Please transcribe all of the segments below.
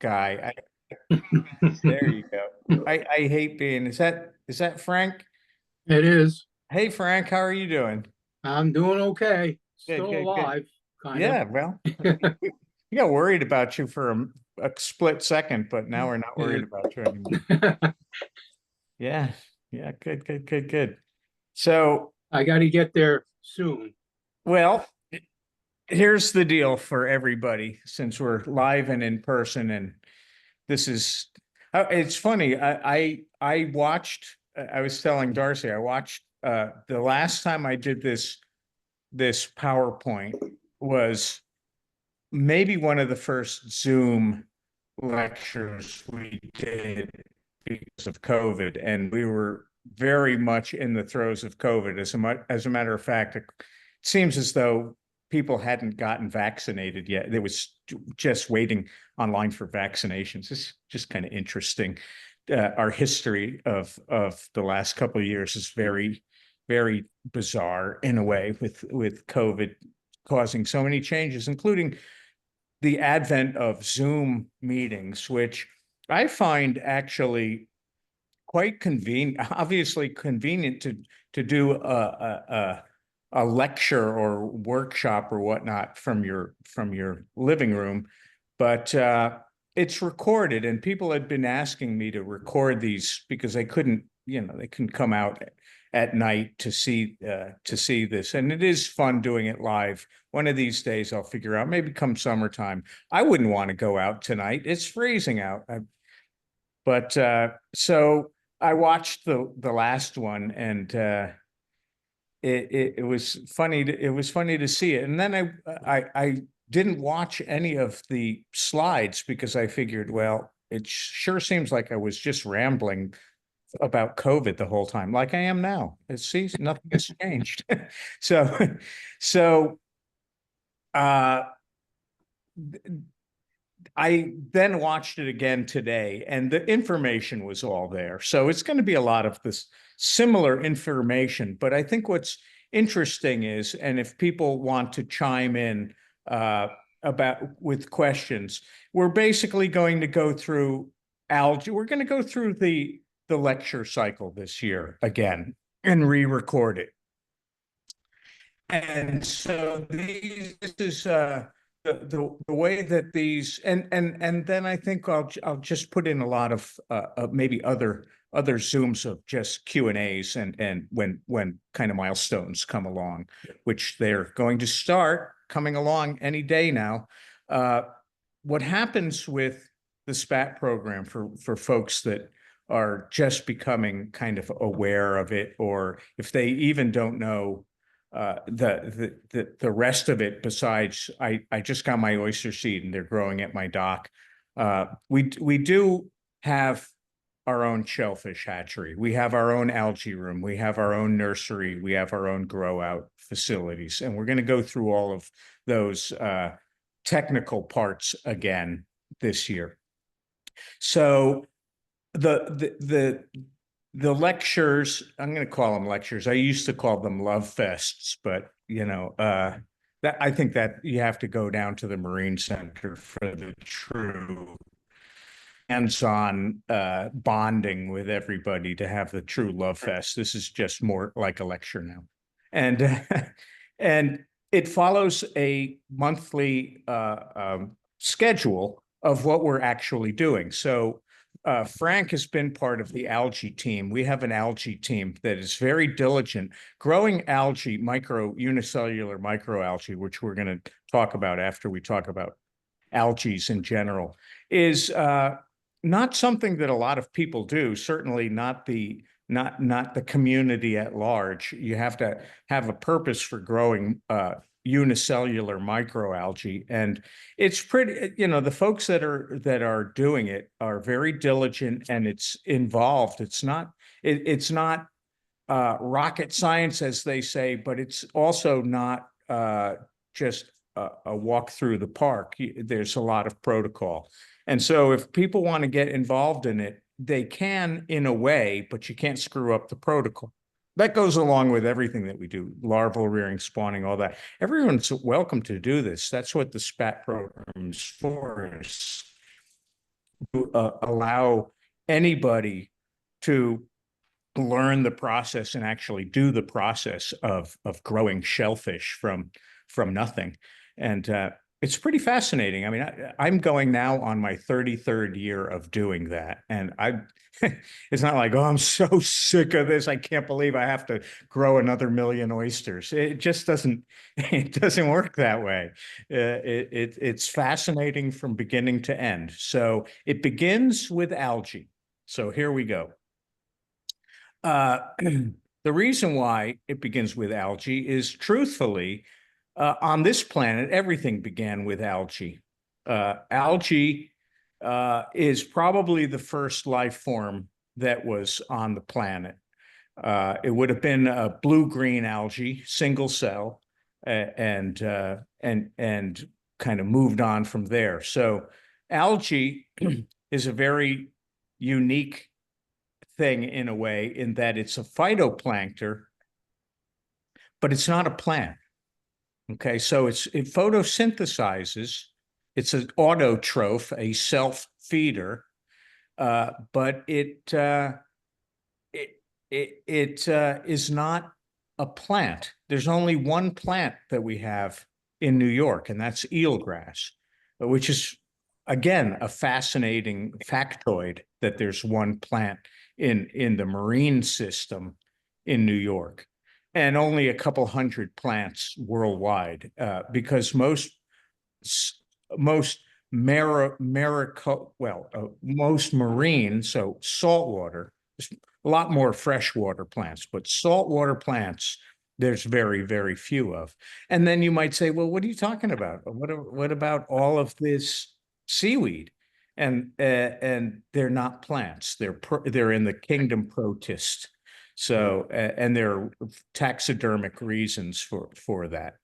guy. There you go. I hate being, is that Frank? It is. Hey Frank, how are you doing? I'm doing okay. Good, Still good, good. alive, kind of. Yeah, well, we got worried about you for a split second, but now we're not worried Yeah. about you anymore. Yeah, yeah, good, good, good, good. So, I got to get there soon. well, here's the deal for everybody, since we're live and in person, and this is, it's funny. I watched. I was telling Darcy, I watched the last time I did this PowerPoint was maybe one of the first Zoom lectures we did because of COVID, and we were very much in the throes of COVID. As a matter of fact, it seems as though people hadn't gotten vaccinated yet. They was just waiting online for vaccinations. It's just kind of interesting. Our history of the last couple of years is very, very bizarre in a way, with COVID causing so many changes, including the advent of Zoom meetings, which I find actually quite convenient, obviously convenient to do a lecture or workshop or whatnot from your living room, but it's recorded, and people had been asking me to record these because they couldn't come out at night to see this, and it is fun doing it live. One of these days I'll figure out, maybe come summertime. I wouldn't want to go out tonight. It's freezing out. But so I watched the last one, and it was funny. It was funny to see it, and then I didn't watch any of the slides because I figured, well, it sure seems like I was just rambling about COVID the whole time, like I am now. It seems nothing has changed. So, so uh, I then watched it again today, and the information was all there. So it's going to be a lot of this similar information. But I think what's interesting is, and if people want to chime in uh, about with questions, we're basically going to go through algae. We're going to go through the lecture cycle this year again and re-record it. And so this is the way that these, and then I think I'll just put in a lot of maybe other Zooms of just Q&As, and when kind of milestones come along, which they're going to start coming along any day now. What happens with the Spat program for folks that are just becoming kind of aware of it, or if they even don't know the rest of it, besides I just got my oyster seed and they're growing at my dock. We do have our own shellfish hatchery. We have our own algae room. We have our own nursery. We have our own grow out facilities, and we're going to go through all of those technical parts again this year. So the lectures, I'm going to call them lectures. I used to call them love fests, but that I think that you have to go down to the Marine Center for the true hands-on bonding with everybody to have the true love fest. This is just more like a lecture now, and and it follows a monthly schedule of what we're actually doing. So Frank has been part of the algae team. We have an algae team that is very diligent growing algae, unicellular microalgae, which we're going to talk about after we talk about algae in general, is not something that a lot of people do. Certainly not the community at large. You have to have a purpose for growing unicellular microalgae, and it's pretty, the folks that are doing it are very diligent, and it's involved. It's not rocket science, as they say, but it's also not just a walk through the park. There's a lot of protocol, and so if people want to get involved in it, they can in a way, but you can't screw up the protocol. That goes along with everything that we do: larval rearing, spawning, all that. Everyone's welcome to do this. That's what the Spat program is for. allow anybody to learn the process and actually do the process of growing shellfish from nothing. And it's pretty fascinating. I mean, I'm going now on my 33rd year of doing that. And it's not like, oh, I'm so sick of this. I can't believe I have to grow another million oysters. It just it doesn't work that way. It's fascinating from beginning to end. So it begins with algae. So here we go. The reason why it begins with algae is truthfully, on this planet, everything began with algae. Algae is probably the first life form that was on the planet. It would have been a blue-green algae, single cell, and kind of moved on from there. So algae is a very unique thing in a way, in that it's a phytoplankton, but it's not a plant. Okay, so it photosynthesizes. It's an autotroph, a self-feeder, but it is not a plant. There's only one plant that we have in New York, and that's eelgrass, which is, again, a fascinating factoid that there's one plant in the marine system in New York, and only a couple hundred plants worldwide, because most most marine, so saltwater, a lot more freshwater plants, but saltwater plants, there's very, very few of. And then you might say, well, what are you talking about? What about all of this seaweed? And they're not plants. They're in the kingdom Protist. So and there are taxidermic reasons for that.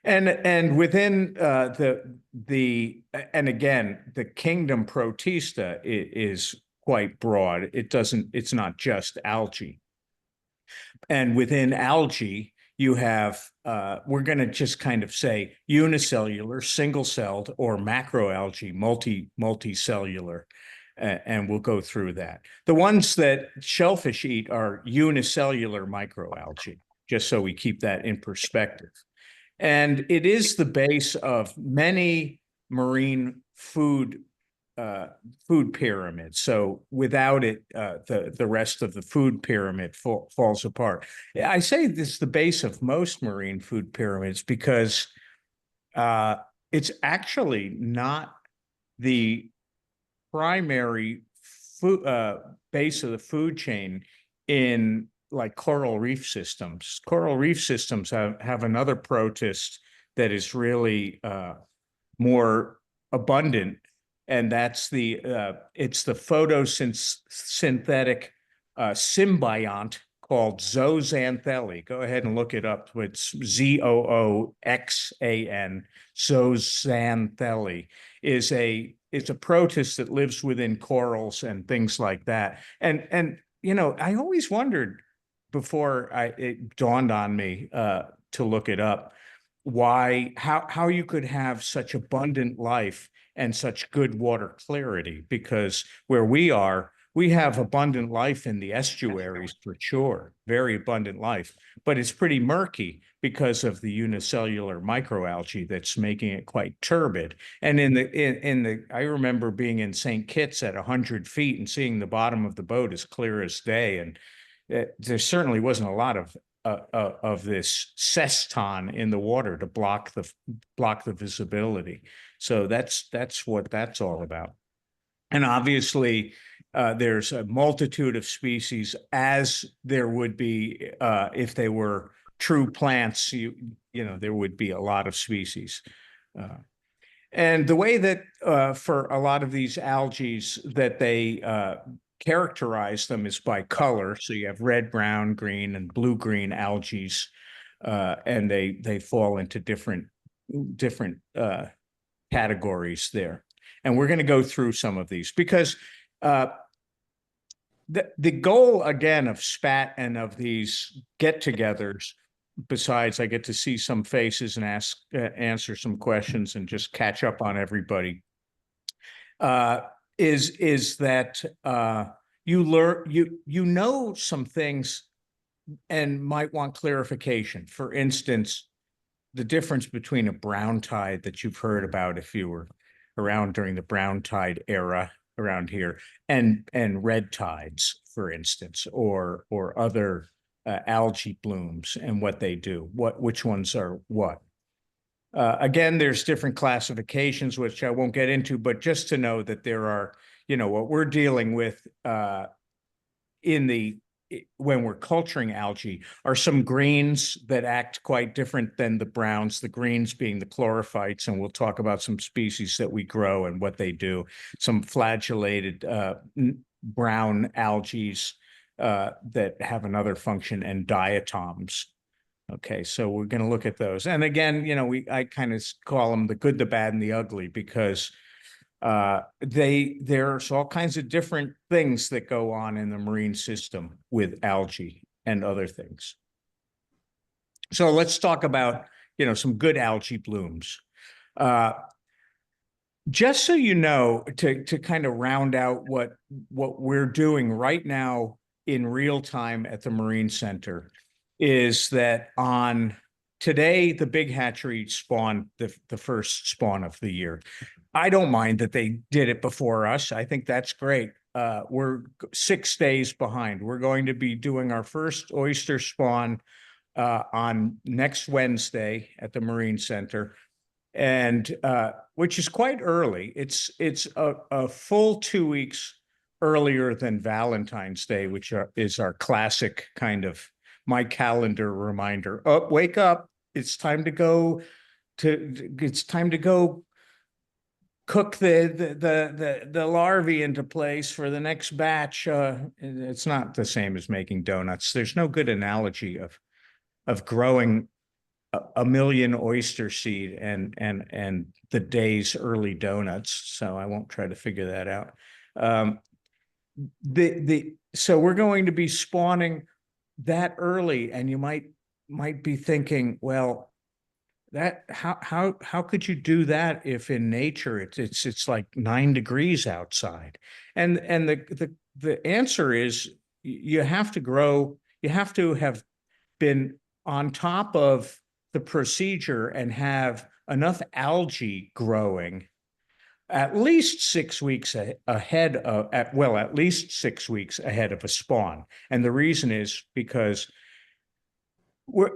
And within and again, the kingdom Protista is quite broad. It's not just algae. And within algae, you have, we're going to just kind of say unicellular, single-celled, or macroalgae, multicellular. And we'll go through that. The ones that shellfish eat are unicellular microalgae, just so we keep that in perspective. And it is the base of many marine food pyramids. So without it, the rest of the food pyramid falls apart. I say this is the base of most marine food pyramids because it's actually not the primary base of the food chain in like coral reef systems. Coral reef systems have another protist that is really more abundant, and that's it's the photosynthetic symbiont called zooxanthellae. Go ahead and look it up. It's Zooxan. Zooxanthellae is a protist that lives within corals and things like that. And I always wondered before it dawned on me to look it up, how you could have such abundant life and such good water clarity, because where we are, we have abundant life in the estuaries for sure, very abundant life, but it's pretty murky because of the unicellular microalgae that's making it quite turbid. And I remember being in St. Kitts at 100 feet and seeing the bottom of the boat as clear as day, and there certainly wasn't a lot of this ceston in the water to block the visibility. So that's what that's all about. And obviously, there's a multitude of species, as there would be if they were true plants. There would be a lot of species. And the way that for a lot of these algae that they characterize them is by color. So you have red, brown, green, and blue-green algae, and they fall into different categories there. And we're going to go through some of these because the goal, again, of Spat and of these get-togethers, besides I get to see some faces and answer some questions and just catch up on everybody, is that you learn you know some things and might want clarification. For instance, the difference between a brown tide that you've heard about if you were around during the brown tide era around here, and red tides, for instance, or other algae blooms and what they do, which ones are what. Again, there's different classifications, which I won't get into, but just to know that there are, what we're dealing with in the when we're culturing algae are some greens that act quite different than the browns, the greens being the chlorophytes, and we'll talk about some species that we grow and what they do, some flagellated brown algae that have another function, and diatoms. Okay, so we're going to look at those. And again, I kind of call them the good, the bad, and the ugly, because there's all kinds of different things that go on in the marine system with algae and other things. So let's talk about, some good algae blooms. Just so you know, to kind of round out what we're doing right now in real time at the Marine Center, is that on today, the big hatchery spawned the first spawn of the year. I don't mind that they did it before us. I think that's great. We're 6 days behind. We're going to be doing our first oyster spawn on next Wednesday at the Marine Center, and which is quite early. It's a full 2 weeks earlier than Valentine's Day, which is our classic kind of my calendar reminder. Oh, wake up! It's time to go cook the larvae into place for the next batch. It's not the same as making donuts. There's no good analogy of growing a million oyster seed and the day's early donuts. So I won't try to figure that out. So we're going to be spawning that early, and you might be thinking, well, that how could you do that if in nature it's like 9 degrees outside? And the answer is you have to have been on top of the procedure and have enough algae growing at least 6 weeks ahead of at least 6 weeks ahead of a spawn. And the reason is because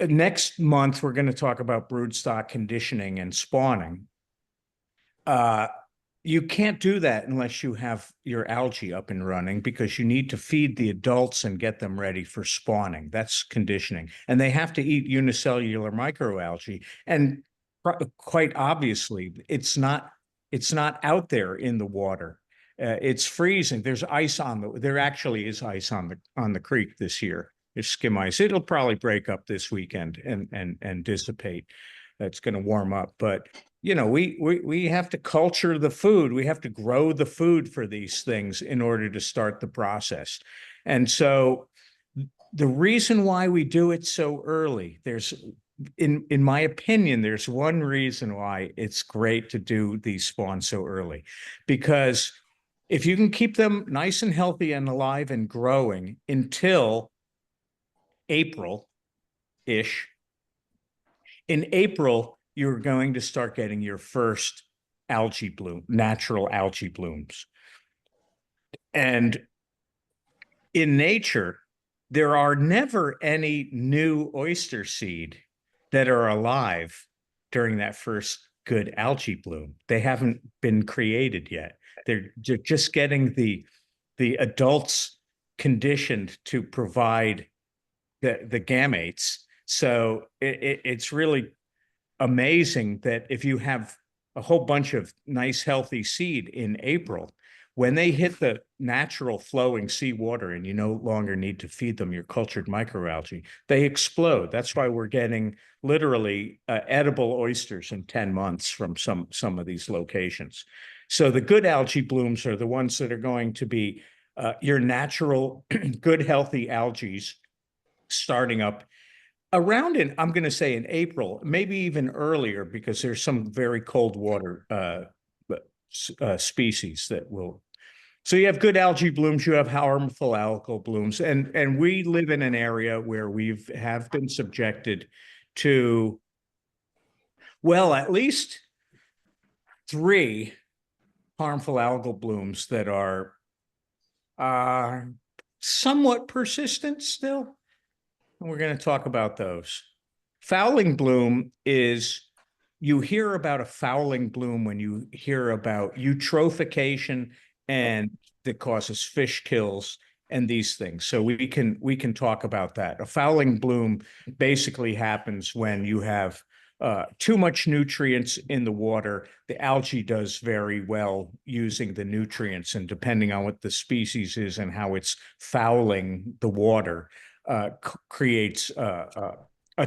next month we're going to talk about broodstock conditioning and spawning. You can't do that unless you have your algae up and running, because you need to feed the adults and get them ready for spawning. That's conditioning. And they have to eat unicellular microalgae. And quite obviously, it's not out there in the water. It's freezing. There's ice there actually is ice on the creek this year. There's skim ice. It'll probably break up this weekend and dissipate. That's going to warm up. But we have to culture the food. We have to grow the food for these things in order to start the process. And so the reason why we do it so early, in my opinion, there's one reason why it's great to do these spawns so early, because if you can keep them nice and healthy and alive and growing until April-ish, in April, you're going to start getting your first natural algae blooms. And in nature, there are never any new oyster seed that are alive during that first good algae bloom. They haven't been created yet. They're just getting the adults conditioned to provide the gametes. So it's really amazing that if you have a whole bunch of nice, healthy seed in April, when they hit the natural flowing seawater and you no longer need to feed them your cultured microalgae, they explode. That's why we're getting literally edible oysters in 10 months from some of these locations. So the good algae blooms are the ones that are going to be your natural, good, healthy algae starting up around I'm going to say in April, maybe even earlier, because there's some very cold water species that will So you have good algae blooms, you have harmful algal blooms, and we live in an area where have been subjected to, well, at least three harmful algal blooms that are uh, somewhat persistent still. And we're going to talk about those. Fouling bloom is, you hear about a fouling bloom when you hear about eutrophication and that causes fish kills and these things. So we can talk about that. A fouling bloom basically happens when you have too much nutrients in the water. The algae does very well using the nutrients, and depending on what the species is and how it's fouling the water, creates a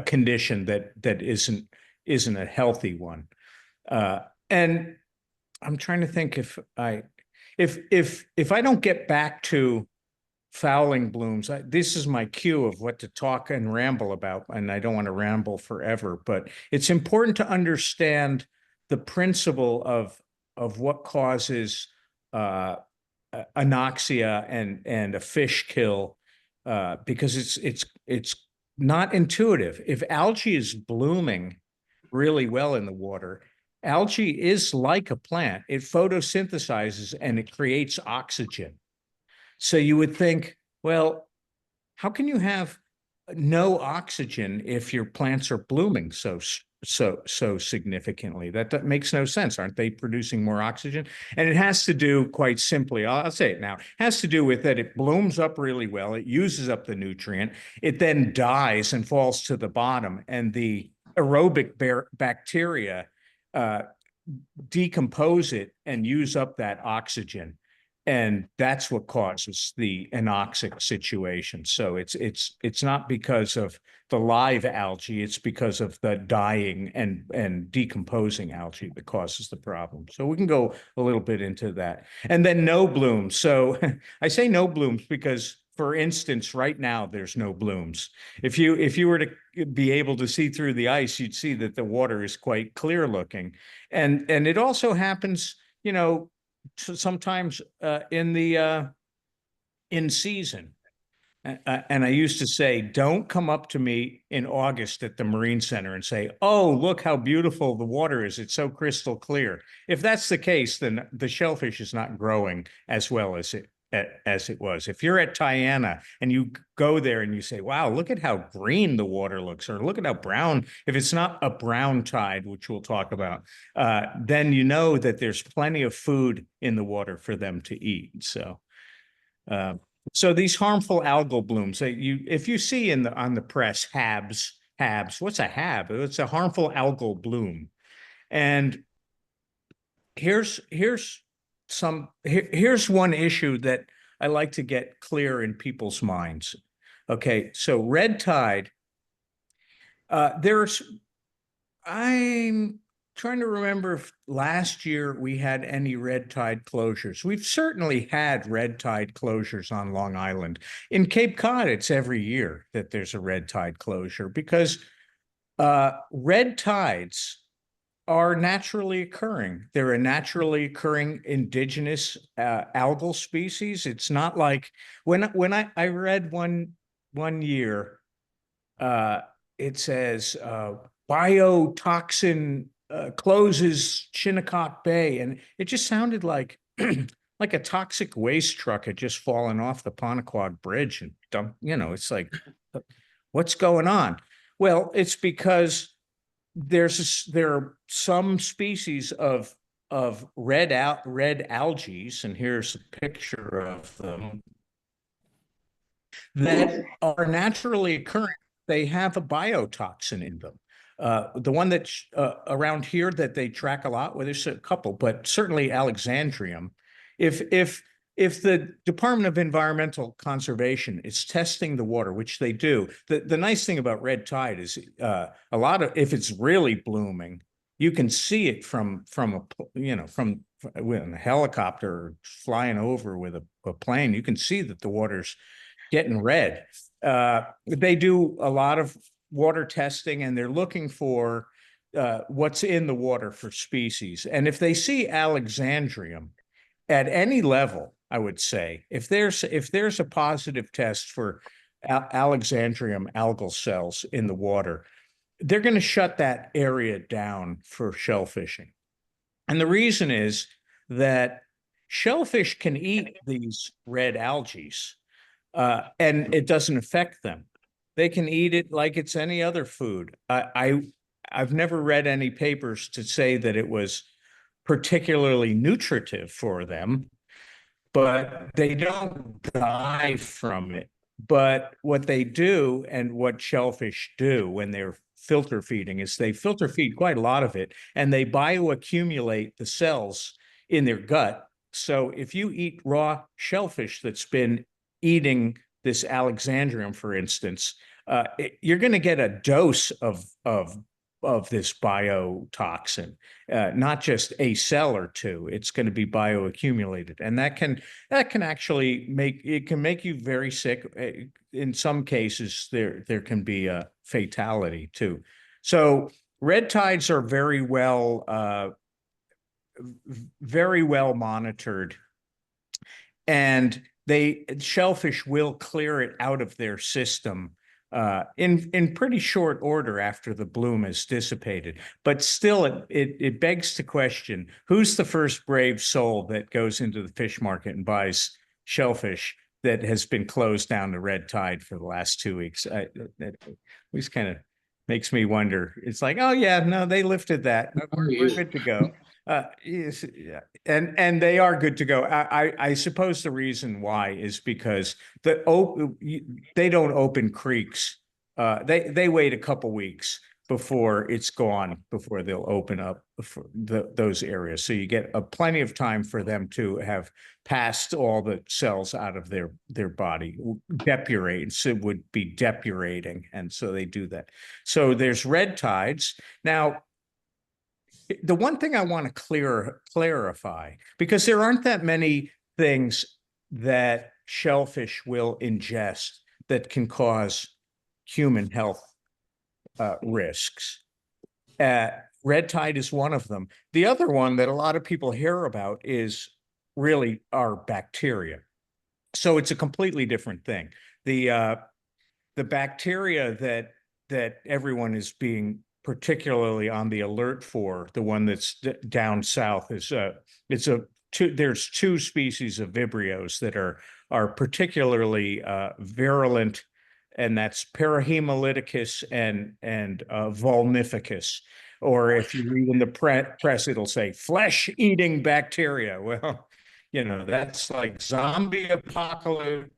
condition that isn't a healthy one. And I'm trying to think if I don't get back to fouling blooms, this is my cue of what to talk and ramble about, and I don't want to ramble forever, but it's important to understand the principle of what causes anoxia and a fish kill, because it's not intuitive. If algae is blooming really well in the water, algae is like a plant. It photosynthesizes and it creates oxygen. So you would think, well, how can you have no oxygen if your plants are blooming so significantly? That makes no sense. Aren't they producing more oxygen? And it has to do, quite simply, I'll say it now, it has to do with that it blooms up really well, it uses up the nutrient, it then dies and falls to the bottom, and the aerobic bacteria uh, decompose it and use up that oxygen. And that's what causes the anoxic situation. So it's not because of the live algae, it's because of the dying and decomposing algae that causes the problem. So we can go a little bit into that. And then no blooms. So I say no blooms because, for instance, right now there's no blooms. If you were to be able to see through the ice, you'd see that the water is quite clear looking. And it also happens, sometimes in season. And I used to say, don't come up to me in August at the Marine Center and say, oh, look how beautiful the water is. It's so crystal clear. If that's the case, then the shellfish is not growing as well as it was. If you're at Tiana and you go there and you say, wow, look at how green the water looks, or look at how brown, if it's not a brown tide, which we'll talk about, then you know that there's plenty of food in the water for them to eat. So these harmful algal blooms, if you see on the press HABs, what's a HAB? It's a harmful algal bloom. And here's one issue that I like to get clear in people's minds. Okay, so red tide, I'm trying to remember if last year we had any red tide closures. We've certainly had red tide closures on Long Island. In Cape Cod, it's every year that there's a red tide closure, because red tides are naturally occurring. They're a naturally occurring indigenous algal species. It's not like when I read one year, it says biotoxin closes Shinnecock Bay, and it just sounded like like a toxic waste truck had just fallen off the Peconic Bridge and dumped. It's like, what's going on? Well, it's because there are some species of red algae, and here's a picture of them, that are naturally occurring. They have a biotoxin in them. The one that's around here that they track a lot, well, there's a couple, but certainly Alexandrium. If the Department of Environmental Conservation is testing the water, which they do, the nice thing about red tide is if it's really blooming, you can see it from a helicopter flying over with a plane. You can see that the water's getting red. They do a lot of water testing, and they're looking for what's in the water for species. And if they see Alexandrium at any level, I would say. If there's a positive test for Alexandrium algal cells in the water, they're going to shut that area down for shellfishing. And the reason is that shellfish can eat these red algae, and it doesn't affect them. They can eat it like it's any other food. I've never read any papers to say that it was particularly nutritive for them, but they don't die from it. But what they do and what shellfish do when they're filter feeding is they filter feed quite a lot of it, and they bioaccumulate the cells in their gut. So if you eat raw shellfish that's been eating this Alexandrium, for instance, you're going to get a dose of this biotoxin, not just a cell or two. It's going to be bioaccumulated, and that can actually make you very sick. In some cases, there can be a fatality too. So red tides are very well monitored, and shellfish will clear it out of their system in pretty short order after the bloom is dissipated. But still, it begs to question, who's the first brave soul that goes into the fish market and buys shellfish that has been closed down to red tide for the last 2 weeks? That always kind of makes me wonder. It's like, oh yeah, no, they lifted that. We're good to go. Yes, yeah. And they are good to go. I suppose the reason why is because they don't open creeks. They wait a couple weeks before it's gone, before they'll open up for those areas. So you get plenty of time for them to have passed all the cells out of their body. Depurates, it would be depurating, and so they do that. So there's red tides. Now, the one thing I want to clarify, because there aren't that many things that shellfish will ingest that can cause human health risks. Red tide is one of them. The other one that a lot of people hear about is really our bacteria. So it's a completely different thing. The bacteria that everyone is being particularly on the alert for, the one that's down south, is there's two species of vibrios that are particularly virulent, and that's Parahemolyticus and Vulnificus. Or if you read in the press, it'll say flesh-eating bacteria. Well, that's like zombie apocalypse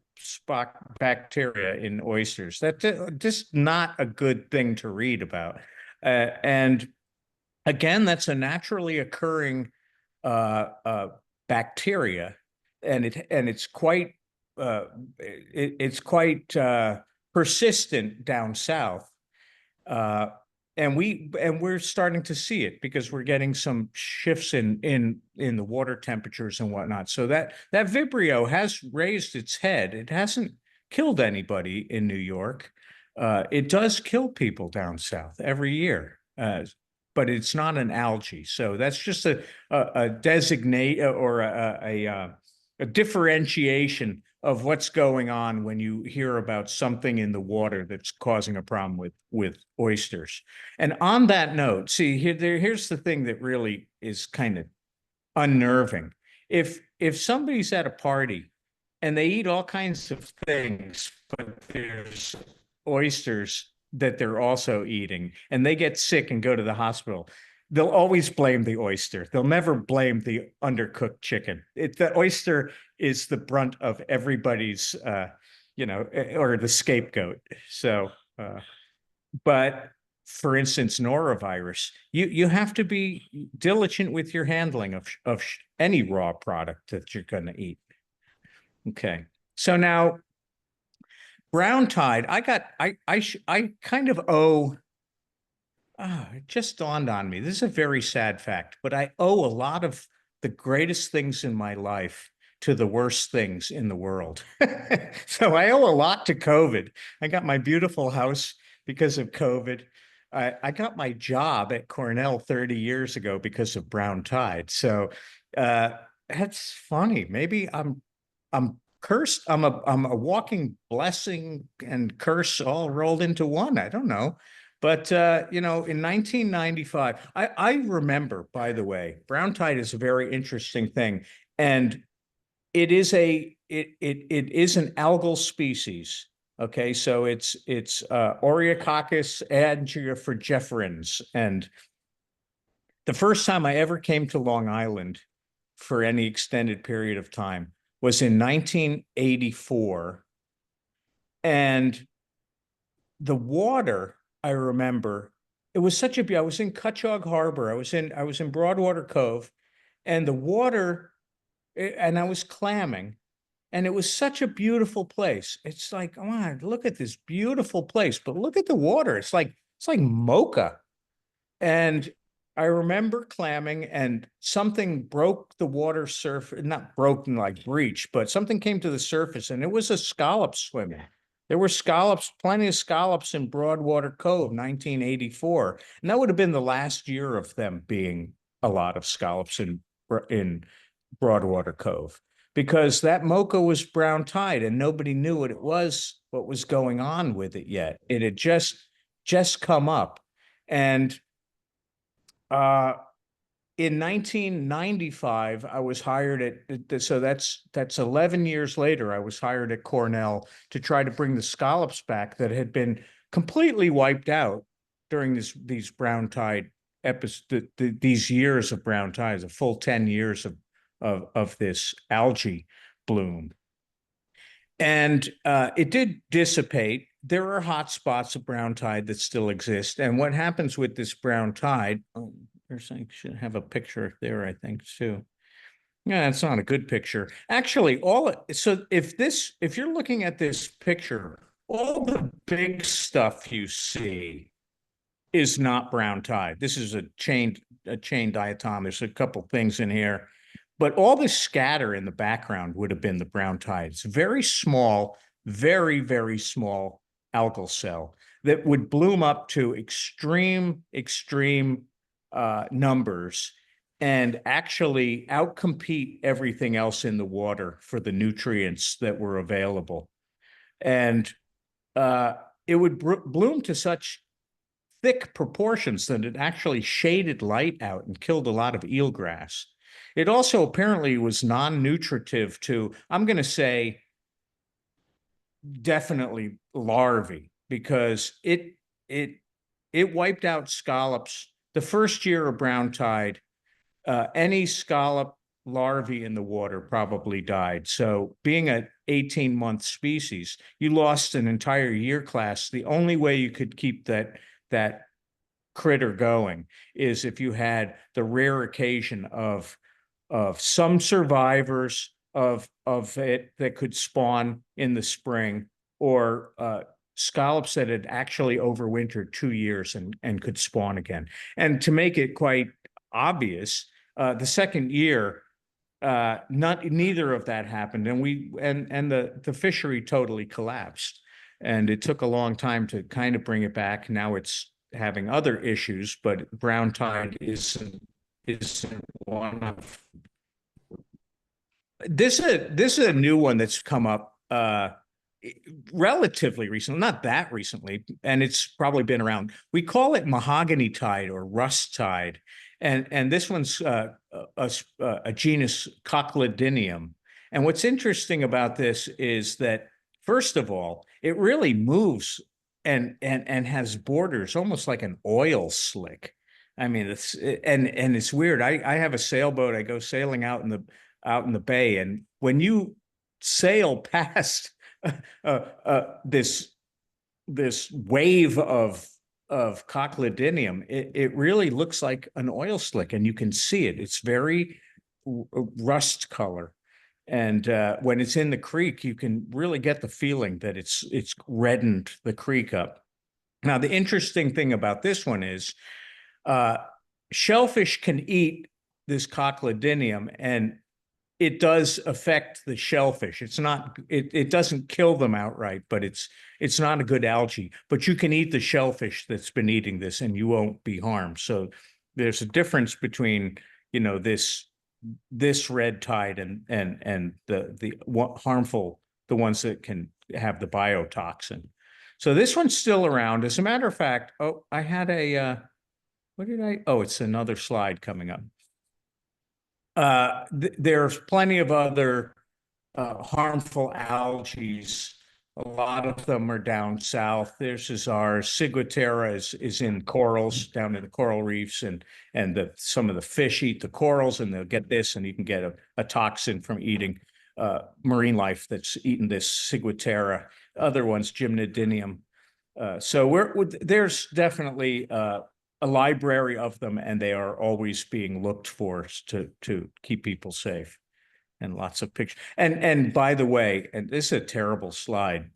bacteria in oysters. That's just not a good thing to read about. And again, that's a naturally occurring bacteria, and it's quite persistent down south. And we're starting to see it because we're getting some shifts in the water temperatures and whatnot. So that Vibrio has raised its head. It hasn't killed anybody in New York. It does kill people down south every year, but it's not an algae. So that's just a designate or a differentiation of what's going on when you hear about something in the water that's causing a problem with oysters. And on that note, see, here's the thing that really is kind of unnerving. If somebody's at a party and they eat all kinds of things, but there's oysters that they're also eating, and they get sick and go to the hospital, they'll always blame the oyster. They'll never blame the undercooked chicken. The oyster is the brunt of everybody's, or the scapegoat. So, but for instance, norovirus, you have to be diligent with your handling of any raw product that you're going to eat. Okay. So now, brown tide, I kind of owe. It just dawned on me. This is a very sad fact, but I owe a lot of the greatest things in my life to the worst things in the world. So I owe a lot to COVID. I got my beautiful house because of COVID. I got my job at Cornell 30 years ago because of brown tide. So that's funny. Maybe I'm cursed. I'm a walking blessing and curse all rolled into one. I don't know. But in 1995, I remember, by the way, brown tide is a very interesting thing. And it is an algal species. Okay, so it's Oreococcus angioforgeferens. And the first time I ever came to Long Island for any extended period of time was in 1984. And the water, I remember, it was such a, I was in Cutchogue Harbor. I was in Broadwater Cove, and the water, and I was clamming, and it was such a beautiful place. It's like, oh, my, look at this beautiful place, but look at the water. It's like mocha. And I remember clamming, and something broke the water surface, not broken like breach, but something came to the surface, and it was a scallop swimming. There were scallops, plenty of scallops in Broadwater Cove, 1984. And that would have been the last year of them being a lot of scallops in Broadwater Cove, because that mocha was brown tide and nobody knew what was going on with it yet. It had just come up. And uh, in 1995, I was hired so that's 11 years later, I was hired at Cornell to try to bring the scallops back that had been completely wiped out during these brown tide episodes, these years of brown tides, a full 10 years of this algae bloom. And it did dissipate. There are hot spots of brown tide that still exist. And what happens with this brown tide, I should have a picture there, I think, too. Yeah, it's not a good picture. Actually, so if you're looking at this picture, all the big stuff you see is not brown tide. This is a chain diatom. There's a couple things in here, but all the scatter in the background would have been the brown tide. It's very small, very, very small algal cell that would bloom up to extreme numbers and actually outcompete everything else in the water for the nutrients that were available. And it would bloom to such thick proportions that it actually shaded light out and killed a lot of eelgrass. It also apparently was non-nutritive to, I'm going to say, definitely larvae, because it wiped out scallops. The first year of brown tide, any scallop larvae in the water probably died. So being an 18-month species, you lost an entire year class. The only way you could keep that critter going is if you had the rare occasion of some survivors of it that could spawn in the spring, or scallops that had actually overwintered 2 years and could spawn again. And to make it quite obvious, the second year, neither of that happened, and the fishery totally collapsed. And it took a long time to kind of bring it back. Now it's having other issues, but brown tide isn't one of. This is a new one that's come up relatively recently, not that recently, and it's probably been around. We call it mahogany tide or rust tide, and this one's a genus Cochlidinium. And what's interesting about this is that, first of all, it really moves and has borders almost like an oil slick. I mean, it's weird. I have a sailboat. I go sailing out in the bay, and when you sail past this wave of Cochlidinium, it really looks like an oil slick, and you can see it. It's very rust color. And when it's in the creek, you can really get the feeling that it's reddened the creek up. Now, the interesting thing about this one is shellfish can eat this Cochlidinium, and it does affect the shellfish. It doesn't kill them outright, but it's not a good algae. But you can eat the shellfish that's been eating this, and you won't be harmed. So there's a difference between, this this red tide and the harmful, the ones that can have the biotoxin. So this one's still around. As a matter of fact, oh, I had what did I? Oh, it's another slide coming up. There's plenty of other harmful algae. A lot of them are down south. This is our ciguatera is in corals down in the coral reefs, and some of the fish eat the corals, and they'll get this, and you can get a toxin from eating marine life that's eaten this ciguatera. Other ones, gymnodinium. So there's definitely a library of them, and they are always being looked for to keep people safe. And lots of pictures. And by the way, and this is a terrible slide,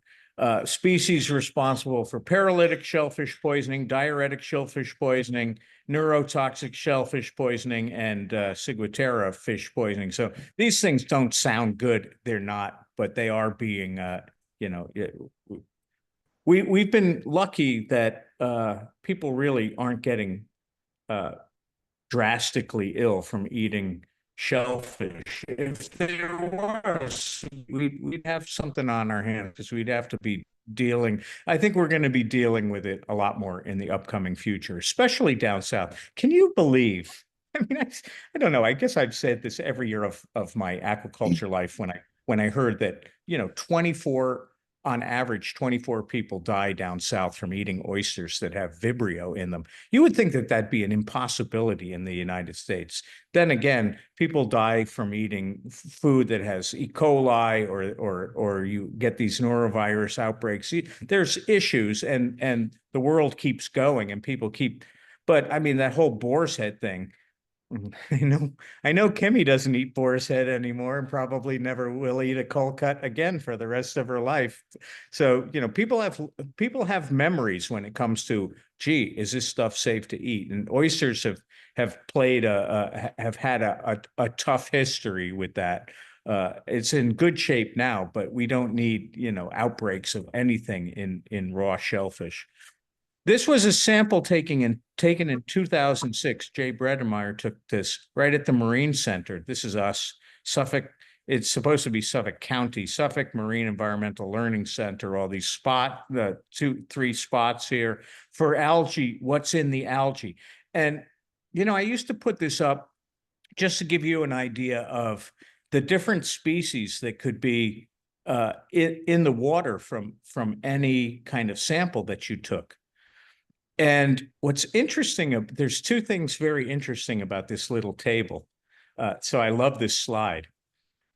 species responsible for paralytic shellfish poisoning, diuretic shellfish poisoning, neurotoxic shellfish poisoning, and ciguatera fish poisoning. So these things don't sound good. They're not, but they are being, we've been lucky that people really aren't getting drastically ill from eating shellfish. If there was, we'd have something on our hands because we'd have to be dealing. I think we're going to be dealing with it a lot more in the upcoming future, especially down south. Can you believe? I mean, I don't know. I guess I've said this every year of my aquaculture life when I heard that, 24 on average, 24 people die down south from eating oysters that have Vibrio in them. You would think that that'd be an impossibility in the United States. Then again, people die from eating food that has E. coli or you get these norovirus outbreaks. There's issues, and the world keeps going, and people keep. But I mean, that whole boar's head thing. I know Kimmy doesn't eat boar's head anymore and probably never will eat a cold cut again for the rest of her life. So, people have memories when it comes to, gee, is this stuff safe to eat? And oysters have had a tough history with that. It's in good shape now, but we don't need, outbreaks of anything in raw shellfish. This was a sample taken in 2006. Jay Bredemeyer took this right at the Marine Center. This is us, Suffolk. It's supposed to be Suffolk County, Suffolk Marine Environmental Learning Center. All these the 2-3 spots here for algae. What's in the algae? And I used to put this up just to give you an idea of the different species that could be in the water from any kind of sample that you took. And what's interesting, there's two things very interesting about this little table. So I love this slide.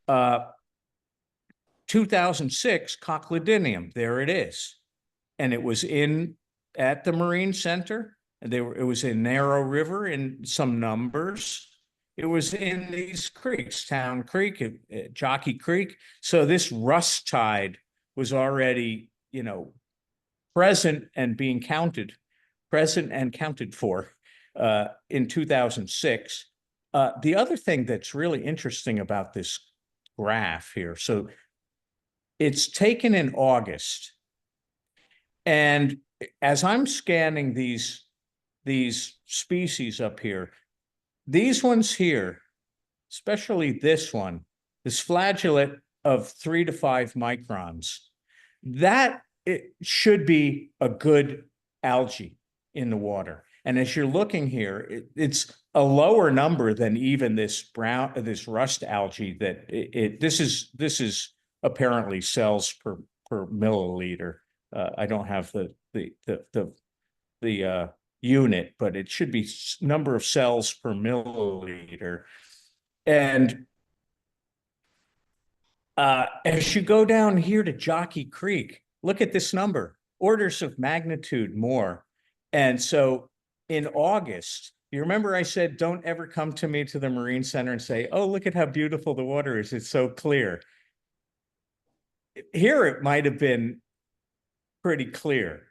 2006, Cochlidinium, there it is. And it was at the Marine Center. It was in Narrow River in some numbers. It was in these creeks, Town Creek, Jockey Creek. So this rust tide was already, present and counted for in 2006. The other thing that's really interesting about this graph here, so it's taken in August, and as I'm scanning these species up here, these ones here, especially this one, this flagellate of 3 to 5 microns, that it should be a good algae in the water. And as you're looking here, it's a lower number than even this rust algae that this is apparently cells per milliliter. I don't have the unit, but it should be number of cells per milliliter. And as you go down here to Jockey Creek, look at this number, orders of magnitude more. And so in August, you remember I said, don't ever come to me to the Marine Center and say, oh, look at how beautiful the water is. It's so clear. Here, it might have been pretty clear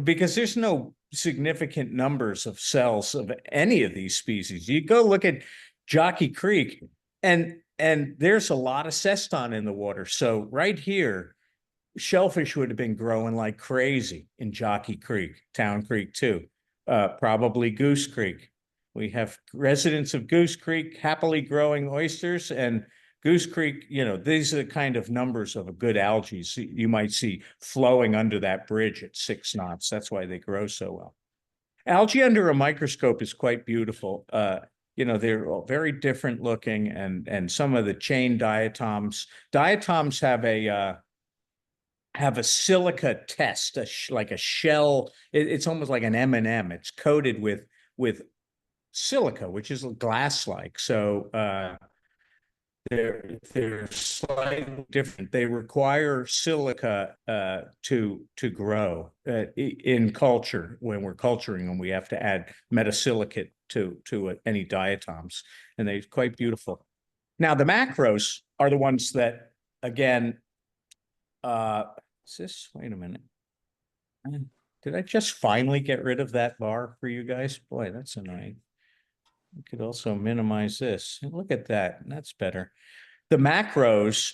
because there's no significant numbers of cells of any of these species. You go look at Jockey Creek and there's a lot of ceston in the water. So right here, shellfish would have been growing like crazy in Jockey Creek, Town Creek too, probably Goose Creek. We have residents of Goose Creek happily growing oysters, and Goose Creek, these are the kind of numbers of a good algae you might see flowing under that bridge at 6 knots. That's why they grow so well. Algae under a microscope is quite beautiful. They're all very different looking, and some of the chain diatoms. Diatoms have a silica test, like a shell. It's almost like an M&M. It's coated with silica, which is glass-like. So they're slightly different. They require silica to grow in culture. When we're culturing them, we have to add metasilicate to any diatoms, and they're quite beautiful. Now the macros are the ones that, again, wait a minute. Did I just finally get rid of that bar for you guys? Boy, that's annoying. We could also minimize this. Look at that. That's better. The macros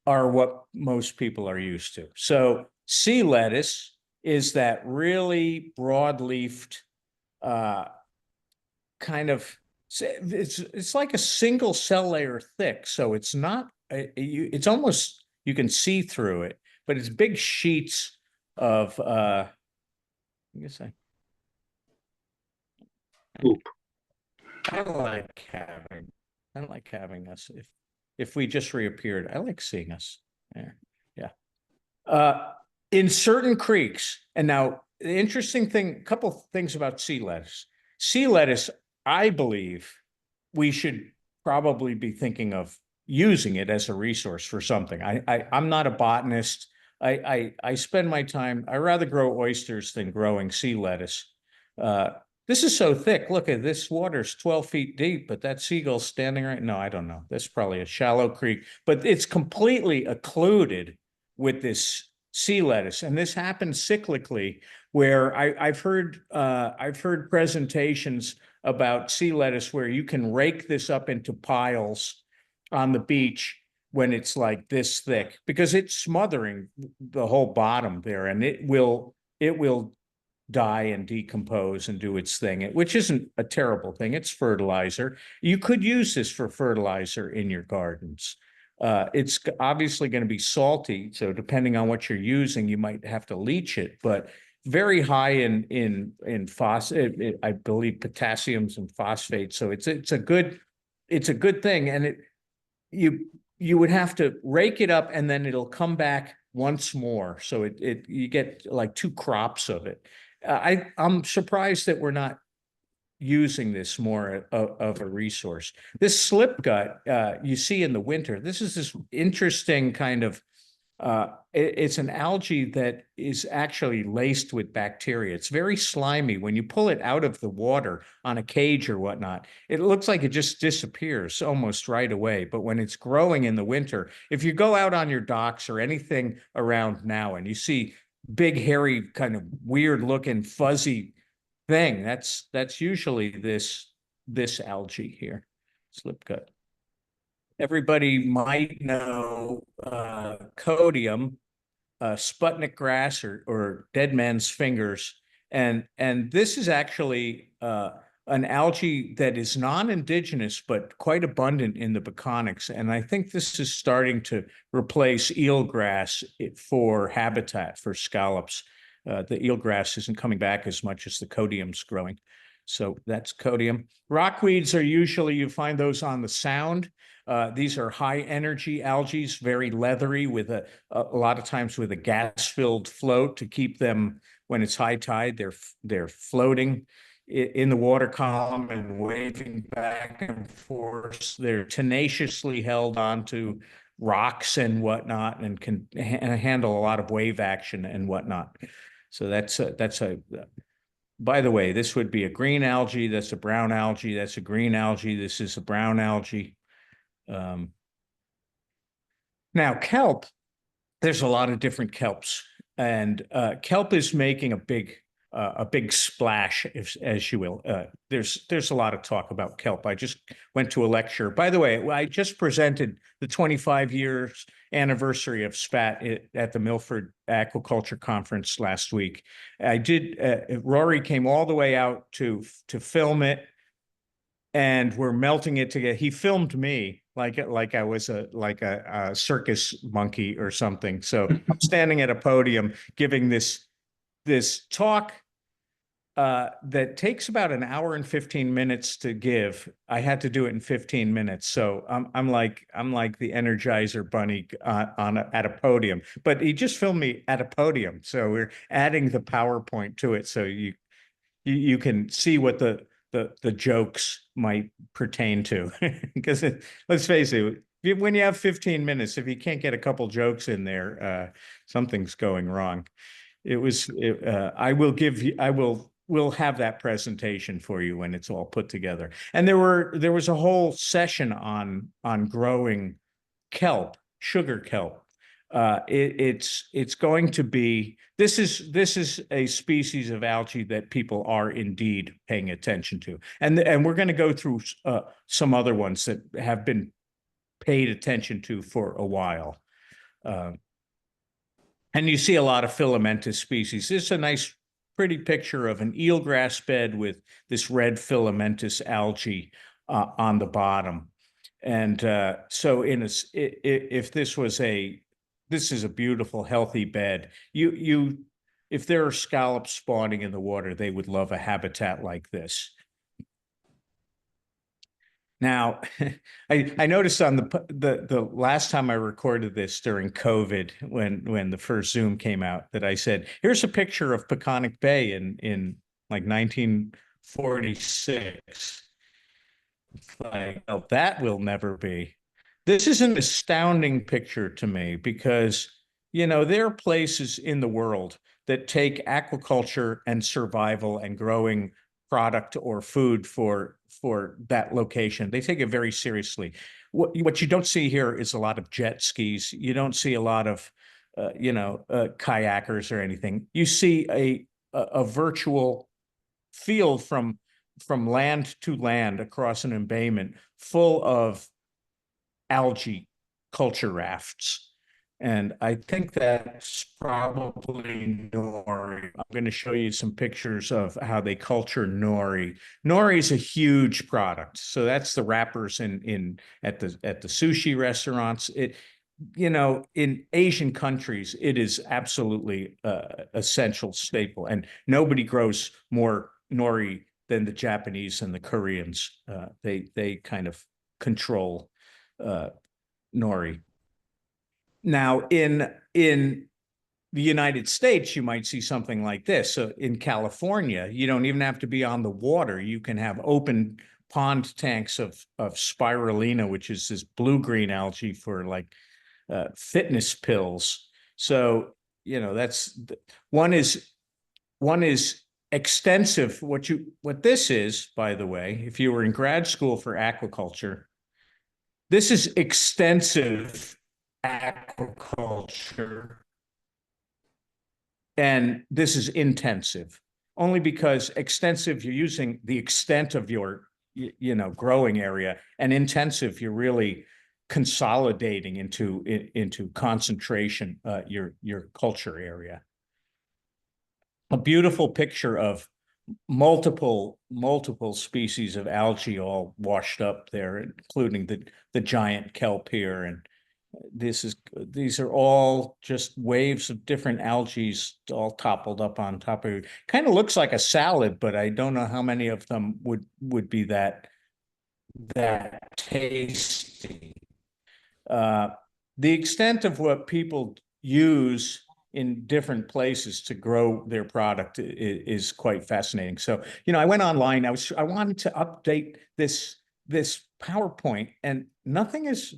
are what most people are used to. So sea lettuce is that really broad-leafed kind of, it's like a single cell layer thick. So it's not, it's almost, you can see through it, but it's big sheets of, I guess Poop. I like having us. If we just reappeared, I like seeing us. Yeah. In certain creeks, and now the interesting thing, a couple things about sea lettuce. Sea lettuce, I believe we should probably be thinking of using it as a resource for something. I'm not a botanist. I spend my time, I rather grow oysters than growing sea lettuce. This is so thick. Look at this, water's 12 feet deep, but that seagull's standing right. No, I don't know. That's probably a shallow creek, but it's completely occluded with this sea lettuce. And this happens cyclically, where I've heard presentations about sea lettuce where you can rake this up into piles on the beach when it's like this thick, because it's smothering the whole bottom there, and it will die and decompose and do its thing, which isn't a terrible thing. It's fertilizer. You could use this for fertilizer in your gardens. It's obviously going to be salty, so depending on what you're using, you might have to leach it, but very high in phosphate, I believe potassiums and phosphates. So it's a good thing, and you would have to rake it up, and then it'll come back once more. So you get like 2 crops of it. I'm surprised that we're not using this more of a resource. This slip gut you see in the winter, this is this interesting kind of, it's an algae that is actually laced with bacteria. It's very slimy. When you pull it out of the water on a cage or whatnot, it looks like it just disappears almost right away. But when it's growing in the winter, if you go out on your docks or anything around now and you see big, hairy, kind of weird looking fuzzy thing, that's usually this algae here, slip gut. Everybody might know codium, Sputnik grass, or dead man's fingers, and this is actually an algae that is non-indigenous but quite abundant in the Peconics, and I think this is starting to replace eelgrass for habitat for scallops. The eelgrass isn't coming back as much as the codium's growing. So that's codium. Rockweeds are usually, you find those on the Sound. These are high energy algae, very leathery, with a lot of times with a gas-filled float to keep them, when it's high tide, they're floating in the water column and waving back and forth. They're tenaciously held onto rocks and whatnot, and can handle a lot of wave action and whatnot. So that's a by the way, this would be a green algae. That's a brown algae. That's a green algae. This is a brown algae. Now kelp, there's a lot of different kelps, and kelp is making a big splash, as you will. There's a lot of talk about kelp. I just went to a lecture. By the way, I just presented the 25 years anniversary of Spat at the Milford Aquaculture Conference last week. I did. Rory came all the way out to film it. and we're melting it together. He filmed me like I was a circus monkey or something. So I'm standing at a podium giving this talk that takes about an hour and 15 minutes to give. I had to do it in 15 minutes. So I'm like the Energizer Bunny at a podium. But he just filmed me at a podium. So we're adding the PowerPoint to it so you can see what the jokes might pertain to. Because let's face it, when you have 15 minutes, if you can't get a couple jokes in there, something's going wrong. I will give you, we'll have that presentation for you when it's all put together. And there was a whole session on growing kelp, sugar kelp. It's going to be, this is a species of algae that people are indeed paying attention to. And we're going to go through some other ones that have been paid attention to for a while. And you see a lot of filamentous species. This is a nice, pretty picture of an eelgrass bed with this red filamentous algae on the bottom. And so if this is a beautiful, healthy bed. If there are scallops spawning in the water, they would love a habitat like this. Now, I noticed on the last time I recorded this during COVID, when the first Zoom came out, that I said, "Here's a picture of Peconic Bay in like 1946." It's like, oh, that will never be. This is an astounding picture to me because, there are places in the world that take aquaculture and survival and growing product or food for that location. They take it very seriously. What you don't see here is a lot of jet skis. You don't see a lot of, kayakers or anything. You see a virtual field from land to land across an embayment full of algae culture rafts. And I think that's probably nori. I'm going to show you some pictures of how they culture nori. Nori is a huge product. So that's the wrappers at the sushi restaurants. In Asian countries, it is absolutely essential staple, and nobody grows more nori than the Japanese and the Koreans. They kind of control nori. Now, in the United States, you might see something like this. So in California, you don't even have to be on the water. You can have open pond tanks of spirulina, which is this blue-green algae for like fitness pills. So, that's one is extensive. What this is, by the way, if you were in grad school for aquaculture, this is extensive aquaculture, and this is intensive. Only because extensive, you're using the extent of your, growing area, and intensive, you're really consolidating into concentration, your culture area. A beautiful picture of multiple species of algae all washed up there, including the giant kelp here. And these are all just waves of different algae all toppled up on top of it. Kind of looks like a salad, but I don't know how many of them would be that tasty. The extent of what people use in different places to grow their product is quite fascinating. So, I went online. I wanted to update this PowerPoint, and nothing is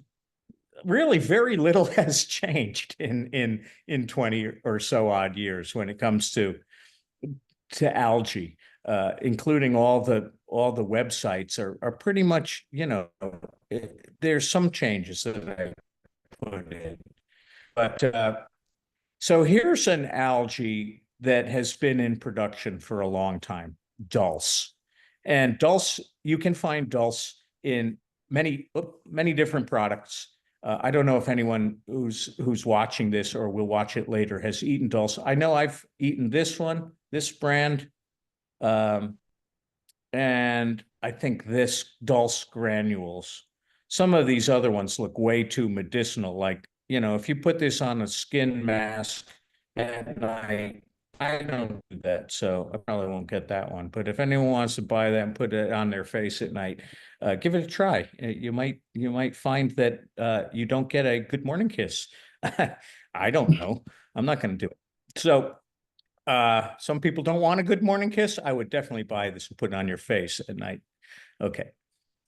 really, very little has changed in 20 or so odd years when it comes to algae, including all the websites are pretty much, there's some changes that I put in. But so here's an algae that has been in production for a long time, dulse. And dulse, you can find dulse in many different products. I don't know if anyone who's watching this or will watch it later has eaten dulse. I know I've eaten this one, this brand, and I think this dulse granules. Some of these other ones look way too medicinal. Like, if you put this on a skin mask at night, I don't do that, so I probably won't get that one. But if anyone wants to buy that and put it on their face at night, give it a try. You might find that you don't get a good morning kiss. I don't know. I'm not going to do it. So some people don't want a good morning kiss. I would definitely buy this and put it on your face at night. Okay.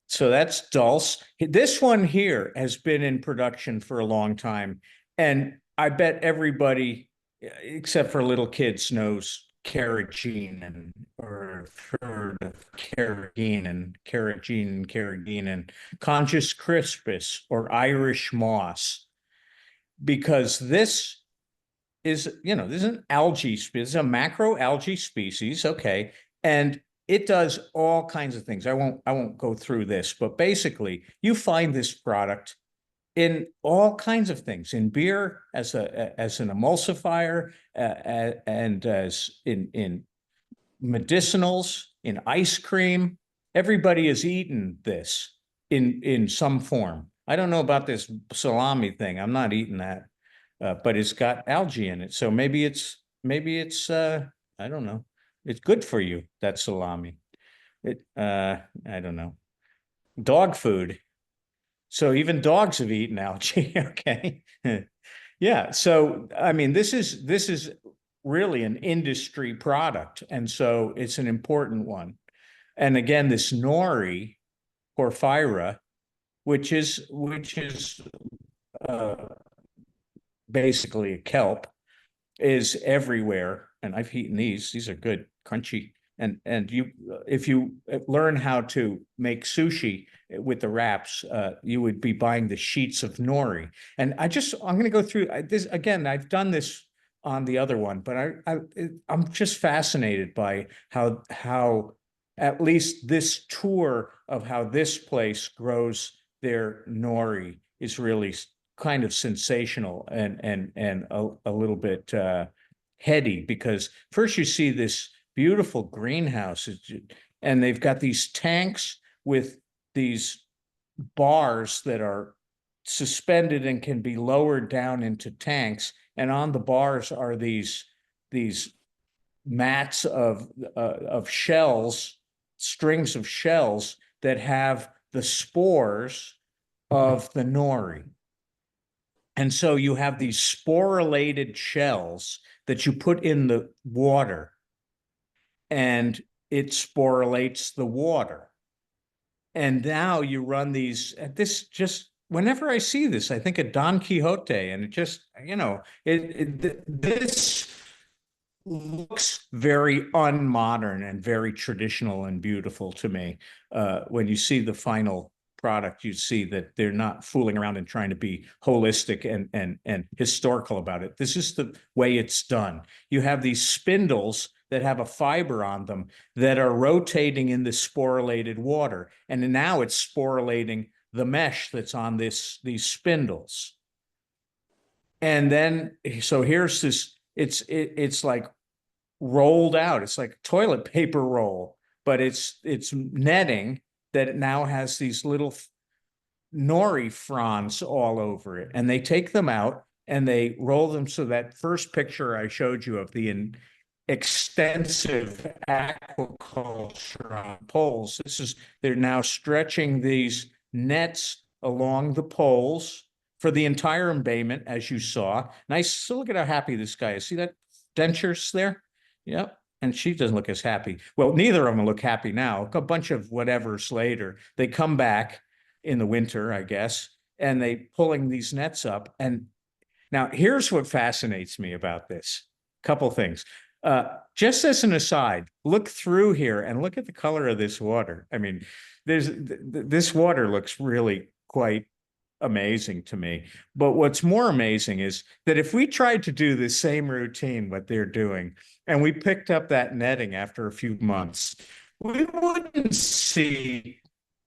So that's dulse. This one here has been in production for a long time. And I bet everybody, except for little kids, knows carrageenan or heard of carrageenan, Conchus crispus or Irish moss, because this is an algae species, a macroalgae species, okay, and it does all kinds of things. I won't go through this, but basically, you find this product in all kinds of things, in beer as an emulsifier, and as in medicinals, in ice cream. Everybody has eaten this in some form. I don't know about this salami thing. I'm not eating that, but it's got algae in it. So maybe it's I don't know. It's good for you, that salami. I don't know. Dog food. So even dogs have eaten algae. Okay. Yeah. So I mean, this is really an industry product, and so it's an important one. And again, this nori porphyra, which is uh, basically a kelp, is everywhere. And I've eaten these. These are good, crunchy. And if you learn how to make sushi with the wraps, you would be buying the sheets of nori. And I'm going to go through this again. I've done this on the other one, but I'm just fascinated by how at least this tour of how this place grows their nori is really kind of sensational and a little bit heady, because first you see this beautiful greenhouse, and they've got these tanks with these bars that are suspended and can be lowered down into tanks, and on the bars are these mats of shells, strings of shells that have the spores of the nori. And so you have these sporulated shells that you put in the water, and it sporulates the water. And now you run these, this just, whenever I see this, I think of Don Quixote, and it just, this looks very unmodern and very traditional and beautiful to me. When you see the final product, you see that they're not fooling around and trying to be holistic and historical about it. This is the way it's done. You have these spindles that have a fiber on them that are rotating in the sporulated water, and now it's sporulating the mesh that's on these spindles. And then, so here's this, it's like rolled out. It's like toilet paper roll, but it's netting that it now has these little nori fronds all over it. And they take them out and they roll them. So that first picture I showed you of the extensive aquaculture on poles, they're now stretching these nets along the poles for the entire embayment, as you saw. Nice. So look at how happy this guy is. See that dentures there? Yep. And she doesn't look as happy. Well, neither of them look happy now. A bunch of whatevers later, they come back in the winter, I guess, and they pulling these nets up. And now here's what fascinates me about this. Couple things. Just as an aside, look through here and look at the color of this water. I mean, this water looks really quite amazing to me. But what's more amazing is that if we tried to do the same routine, what they're doing, and we picked up that netting after a few months, we wouldn't see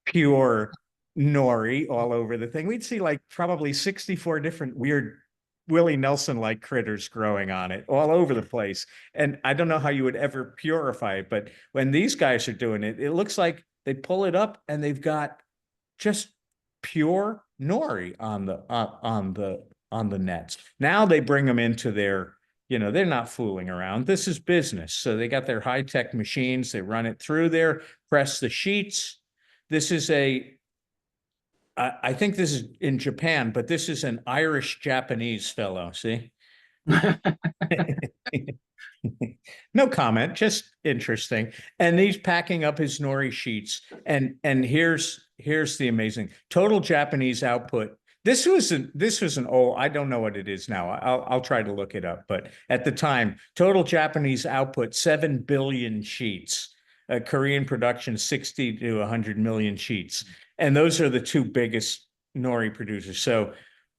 pure nori all over the thing. We'd see like probably 64 different weird Willie Nelson-like critters growing on it all over the place. And I don't know how you would ever purify it, but when these guys are doing it, it looks like they pull it up and they've got just pure nori on the nets. Now they bring them into their, they're not fooling around. This is business. So they got their high-tech machines, they run it through there, press the sheets. This is I think this is in Japan, but this is an Irish Japanese fellow. See? No comment, just interesting. And he's packing up his nori sheets. And here's the amazing total Japanese output. This was an old, I don't know what it is now. I'll try to look it up. But at the time, total Japanese output 7 billion sheets. Korean production 60 to 100 million sheets. And those are the two biggest nori producers. So,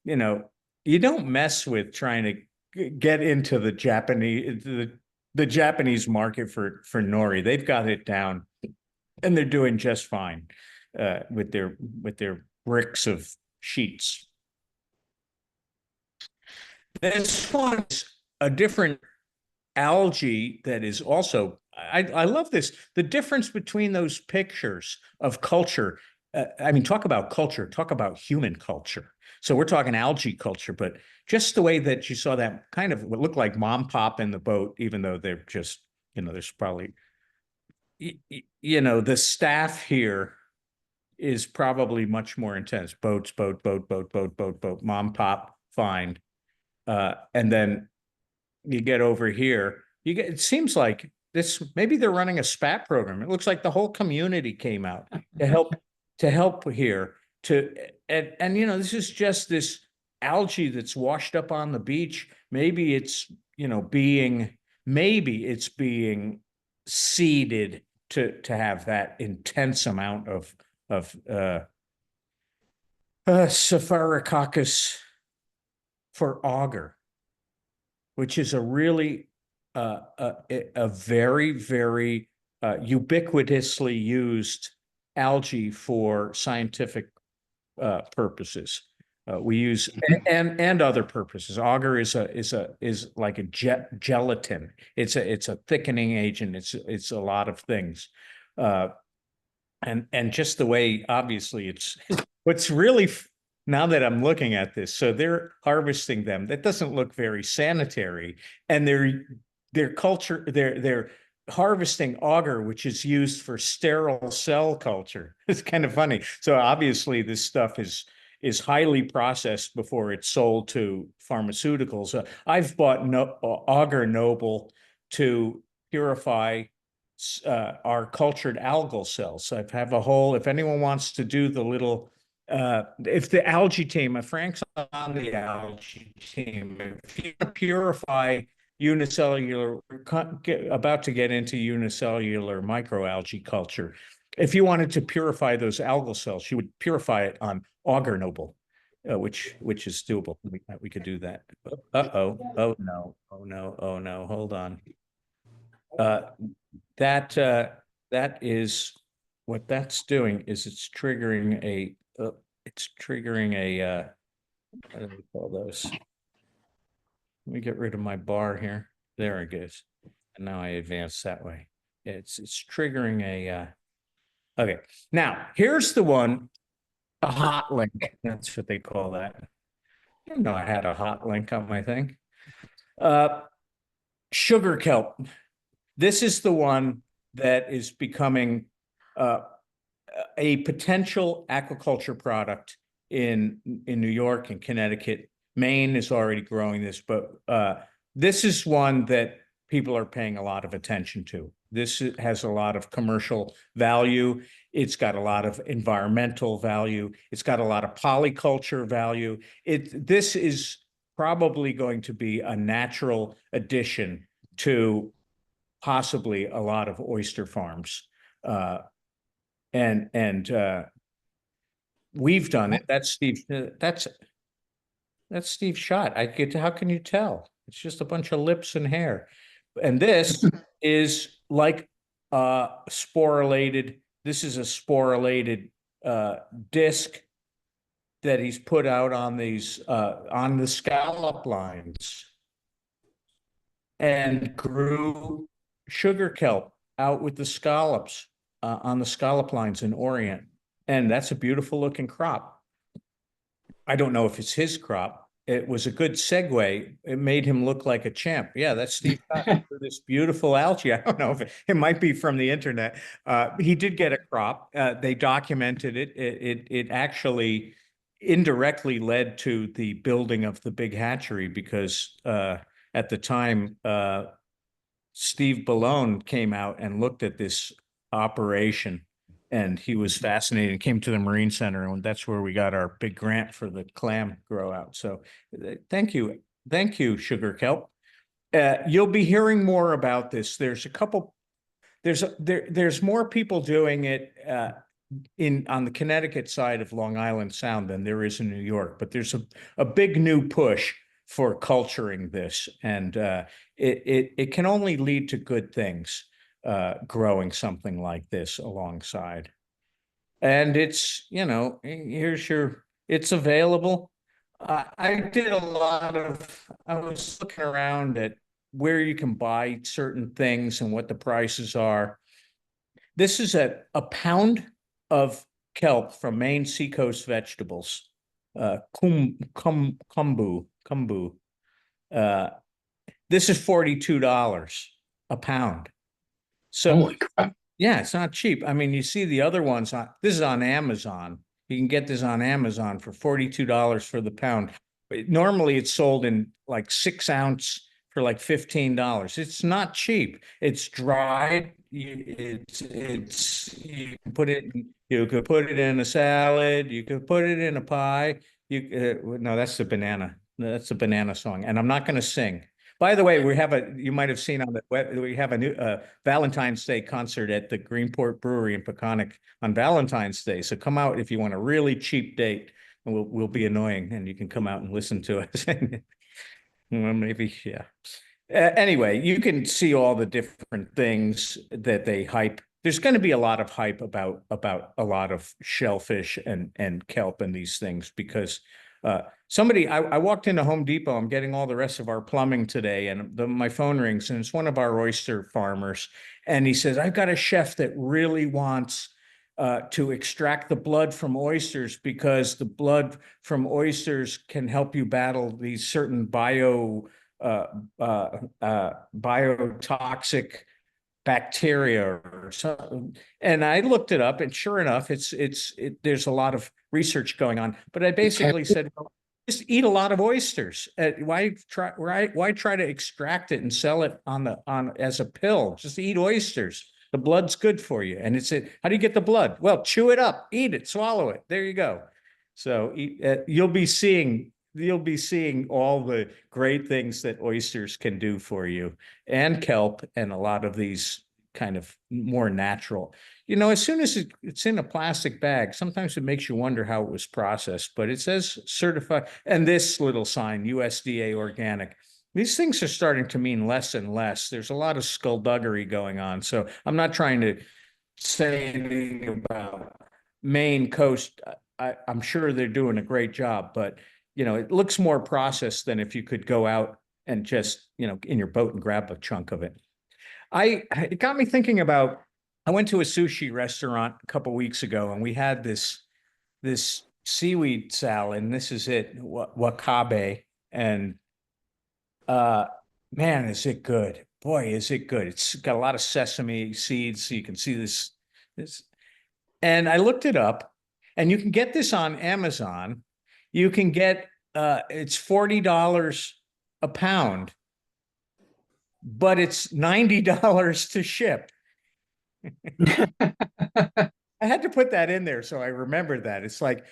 you don't mess with trying to get into the Japanese market for nori. They've got it down, and they're doing just fine with their bricks of sheets. This one's a different algae that is also. I love this. The difference between those pictures of culture. I mean, talk about culture. Talk about human culture. So we're talking algae culture, but just the way that you saw that kind of what looked like mom pop in the boat, even though they're just, there's probably, the staff here is probably much more intense. Boats, boat, mom pop, fine. And then you get over here, it seems like maybe they're running a spat program. It looks like the whole community came out to help here. And this is just this algae that's washed up on the beach. Maybe it's being seeded to have that intense amount of Sapphirococos for auger, which is a really a very, very ubiquitously used algae for scientific purposes. We use and other purposes. Auger is like a gelatin. It's a thickening agent. It's a lot of things, and just the way obviously it's what's really now that I'm looking at this. So they're harvesting them. That doesn't look very sanitary, and they're harvesting auger, which is used for sterile cell culture. It's kind of funny. So obviously this stuff is highly processed before it's sold to pharmaceuticals. I've bought auger noble to purify our cultured algal cells. So I have a whole, if anyone wants to do the little, if the algae team, Frank's on the algae team, if you purify unicellular, about to get into unicellular microalgae culture. If you wanted to purify those algal cells, you would purify it on auger noble, which is doable. We could do that. Oh no, hold on. That is what that's doing is it's triggering a what do we call those? Let me get rid of my bar here. There it goes. And now I advance that way. It's triggering a okay. Now here's the one, a hot link. That's what they call that. I didn't know I had a hot link on my thing. Sugar kelp. This is the one that is becoming a potential aquaculture product in New York and Connecticut. Maine is already growing this, but this is one that people are paying a lot of attention to. This has a lot of commercial value. It's got a lot of environmental value. It's got a lot of polyculture value. This is probably going to be a natural addition to possibly a lot of oyster farms. And we've done it. That's Steve. That's Steve's shot. How can you tell? It's just a bunch of lips and hair. And this is like sporulated. This is a sporulated disc that he's put out on these on the scallop lines and grew sugar kelp out with the scallops on the scallop lines in Orient. And that's a beautiful looking crop. I don't know if it's his crop. It was a good segue. It made him look like a champ. Yeah, that's Steve Cotton for this beautiful algae. I don't know if it might be from the internet. He did get a crop. They documented it. It actually indirectly led to the building of the big hatchery because at the time, Steve Ballone came out and looked at this operation and he was fascinated and came to the Marine Center, and that's where we got our big grant for the clam grow out. So thank you. Thank you, Sugar Kelp. You'll be hearing more about this. There's a couple, there's more people doing it on the Connecticut side of Long Island Sound than there is in New York, but there's a big new push for culturing this, and it can only lead to good things, growing something like this alongside. And it's, it's available. I was looking around at where you can buy certain things and what the prices are. This is a pound of kelp from Maine Seacoast Vegetables, kombu. Uh, this is $42 a pound. So Holy crap. yeah, it's not cheap. I mean, you see the other ones this is on Amazon. You can get this on Amazon for $42 for the pound. Normally it's sold in like 6 ounce for like $15. It's not cheap. It's dried. You could put it in a salad. You could put it in a pie. No, that's the banana. That's a banana song. And I'm not going to sing. By the way, you might have seen on the web, we have a new Valentine's Day concert at the Greenport Brewery in Peconic on Valentine's Day. So come out if you want a really cheap date, and we'll be annoying, and you can come out and listen to us. Well, maybe, yeah. Anyway, you can see all the different things that they hype. There's going to be a lot of hype about a lot of shellfish and kelp and these things because I walked into Home Depot. I'm getting all the rest of our plumbing today, and my phone rings, and it's one of our oyster farmers, and he says, "I've got a chef that really wants to extract the blood from oysters because the blood from oysters can help you battle these certain biotoxic bacteria or something." And I looked it up, and sure enough, there's a lot of research going on. But I basically said, well, just eat a lot of oysters. Why try to extract it and sell it as a pill? Just eat oysters. The blood's good for you. And how do you get the blood? Well, chew it up, eat it, swallow it. There you go. So you'll be seeing all the great things that oysters can do for you, and kelp, and a lot of these kind of more natural. As soon as it's in a plastic bag, sometimes it makes you wonder how it was processed, but it says certified, and this little sign, USDA organic. These things are starting to mean less and less. There's a lot of skullduggery going on. So I'm not trying to say anything about Maine coast. I'm sure they're doing a great job, but it looks more processed than if you could go out and just, in your boat and grab a chunk of it. It got me thinking about, I went to a sushi restaurant a couple weeks ago, and we had this seaweed salad, and this is it, wakabe, and man, is it good. Boy, is it good. It's got a lot of sesame seeds, so you can see this. And I looked it up, and you can get this on Amazon. You can get, it's $40 a pound, but it's $90 to ship. I had to put that in there so I remembered that. It's like,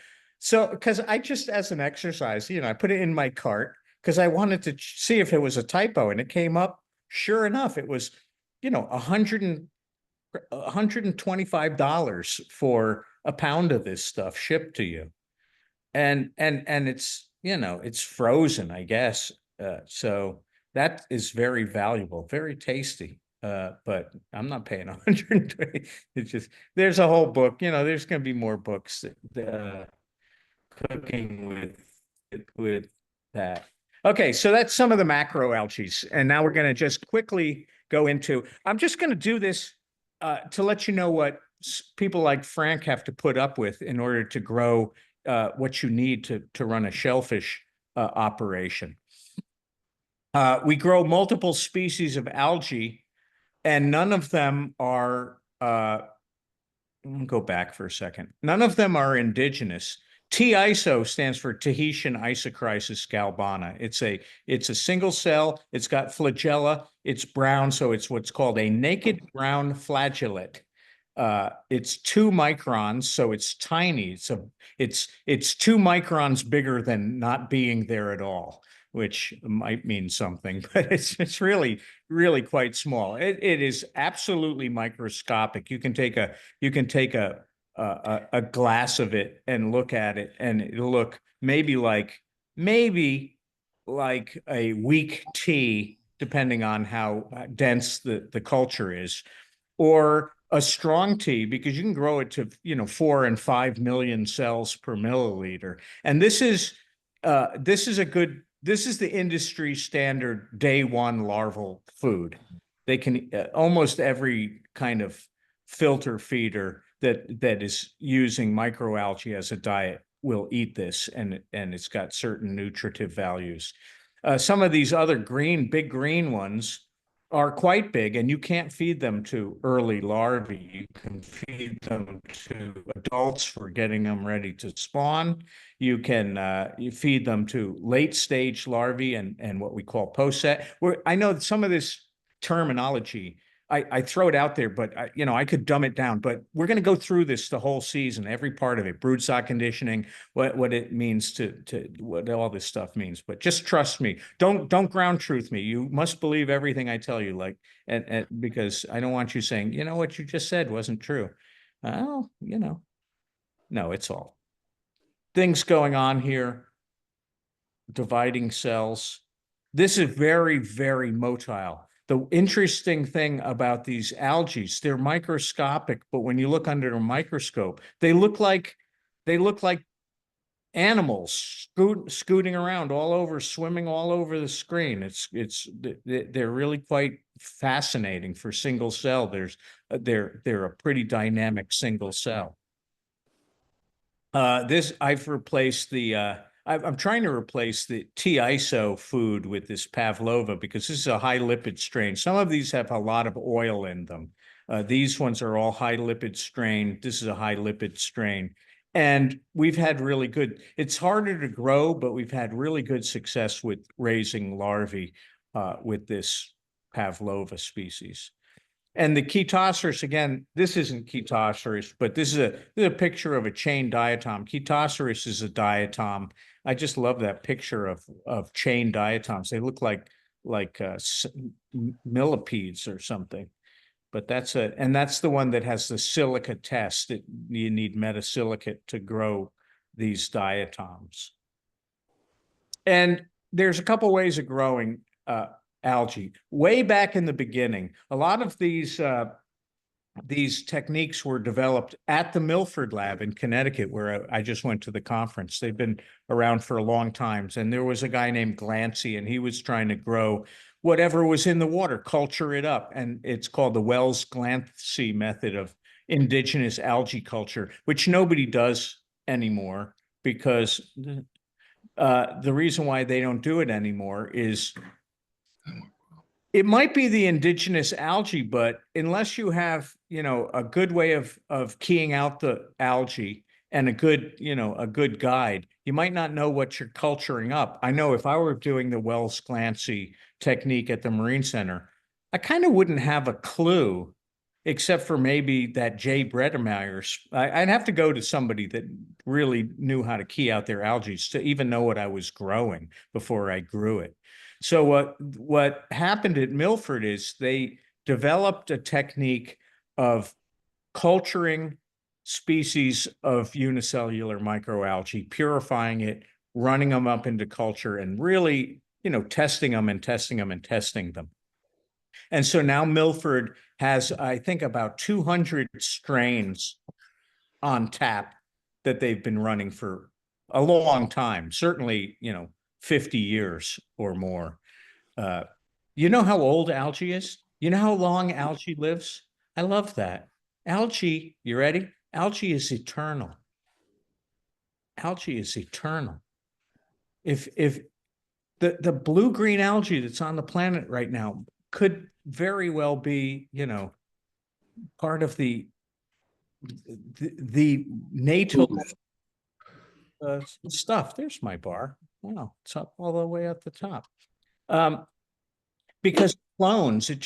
because I just, as an exercise, I put it in my cart because I wanted to see if it was a typo, and it came up. Sure enough, it was, $125 for a pound of this stuff shipped to you. And it's, it's frozen, I guess. So that is very valuable, very tasty. But I'm not paying 120. It's just, there's a whole book, there's going to be more books cooking with that. Okay, so that's some of the macroalgae. And now we're going to just quickly go into, I'm just going to do this to let you know what people like Frank have to put up with in order to grow what you need to run a shellfish operation. We grow multiple species of algae, and none of them are go back for a second. None of them are indigenous. T-iso stands for Tahitian Isochrysis galbana. It's a single cell. It's got flagella. It's brown, so it's what's called a naked brown flagellate. It's 2 microns, so it's tiny. So it's 2 microns bigger than not being there at all, which might mean something, but it's really quite small. It is absolutely microscopic. You can take a glass of it and look at it, and it'll look maybe like a weak tea, depending on how dense the culture is, or a strong tea, because you can grow it to 4 and 5 million cells per milliliter. And this is the industry standard day one larval food. They can almost every kind of filter feeder that is using microalgae as a diet will eat this, and it's got certain nutritive values. Some of these other big green ones are quite big, and you can't feed them to early larvae. You can feed them to adults for getting them ready to spawn. You can you feed them to late stage larvae and what we call post-set. I know that some of this terminology, I throw it out there, but I could dumb it down. But we're going to go through this the whole season, every part of it, broodstock conditioning, what it means to what all this stuff means. But just trust me. Don't ground truth me. You must believe everything I tell you, and because I don't want you saying, what you just said wasn't true. Well, no, it's all things going on here, dividing cells. This is very, very motile. The interesting thing about these algae, they're microscopic, but when you look under a microscope, they look like animals scooting around all over, swimming all over the screen. They're really quite fascinating for single cell. They're a pretty dynamic single cell. I've replaced I'm trying to replace the T-iso food with this pavlova, because this is a high lipid strain. Some of these have a lot of oil in them. These ones are all high lipid strain. This is a high lipid strain. And we've had it's harder to grow, but we've had really good success with raising larvae with this pavlova species. And the Chaetoceros, again, this isn't Chaetoceros, but this is a picture of a chain diatom. Chaetoceros is a diatom. I just love that picture of chain diatoms. They look like millipedes or something. But that's the one that has the silica test. You need metasilicate to grow these diatoms. And there's a couple ways of growing algae. Way back in the beginning, a lot of these techniques were developed at the Milford Lab in Connecticut, where I just went to the conference. They've been around for a long time. And there was a guy named Glancy, and he was trying to grow whatever was in the water, culture it up. And it's called the Wells-Glancy method of indigenous algae culture, which nobody does anymore, because the reason why they don't do it anymore is it might be the indigenous algae, but unless you have, a good way of keying out the algae and a good guide, you might not know what you're culturing up. I know if I were doing the Wells-Glancy technique at the Marine Center, I kind of wouldn't have a clue, except for maybe that Jay Bredemeyer. I'd have to go to somebody that really knew how to key out their algae to even know what I was growing before I grew it. So what happened at Milford is they developed a technique of culturing species of unicellular microalgae, purifying it, running them up into culture, and really, testing them and testing them and testing them. And so now Milford has, I think, about 200 strains on tap that they've been running for a long time, certainly, 50 years or more. You know how old algae is? You know how long algae lives? I love that. Algae, you ready? Algae is eternal. Algae is eternal. If the blue-green algae that's on the planet right now could very well be, part of the natal stuff. There's my bar. Wow, it's up all the way at the top. Because clones, it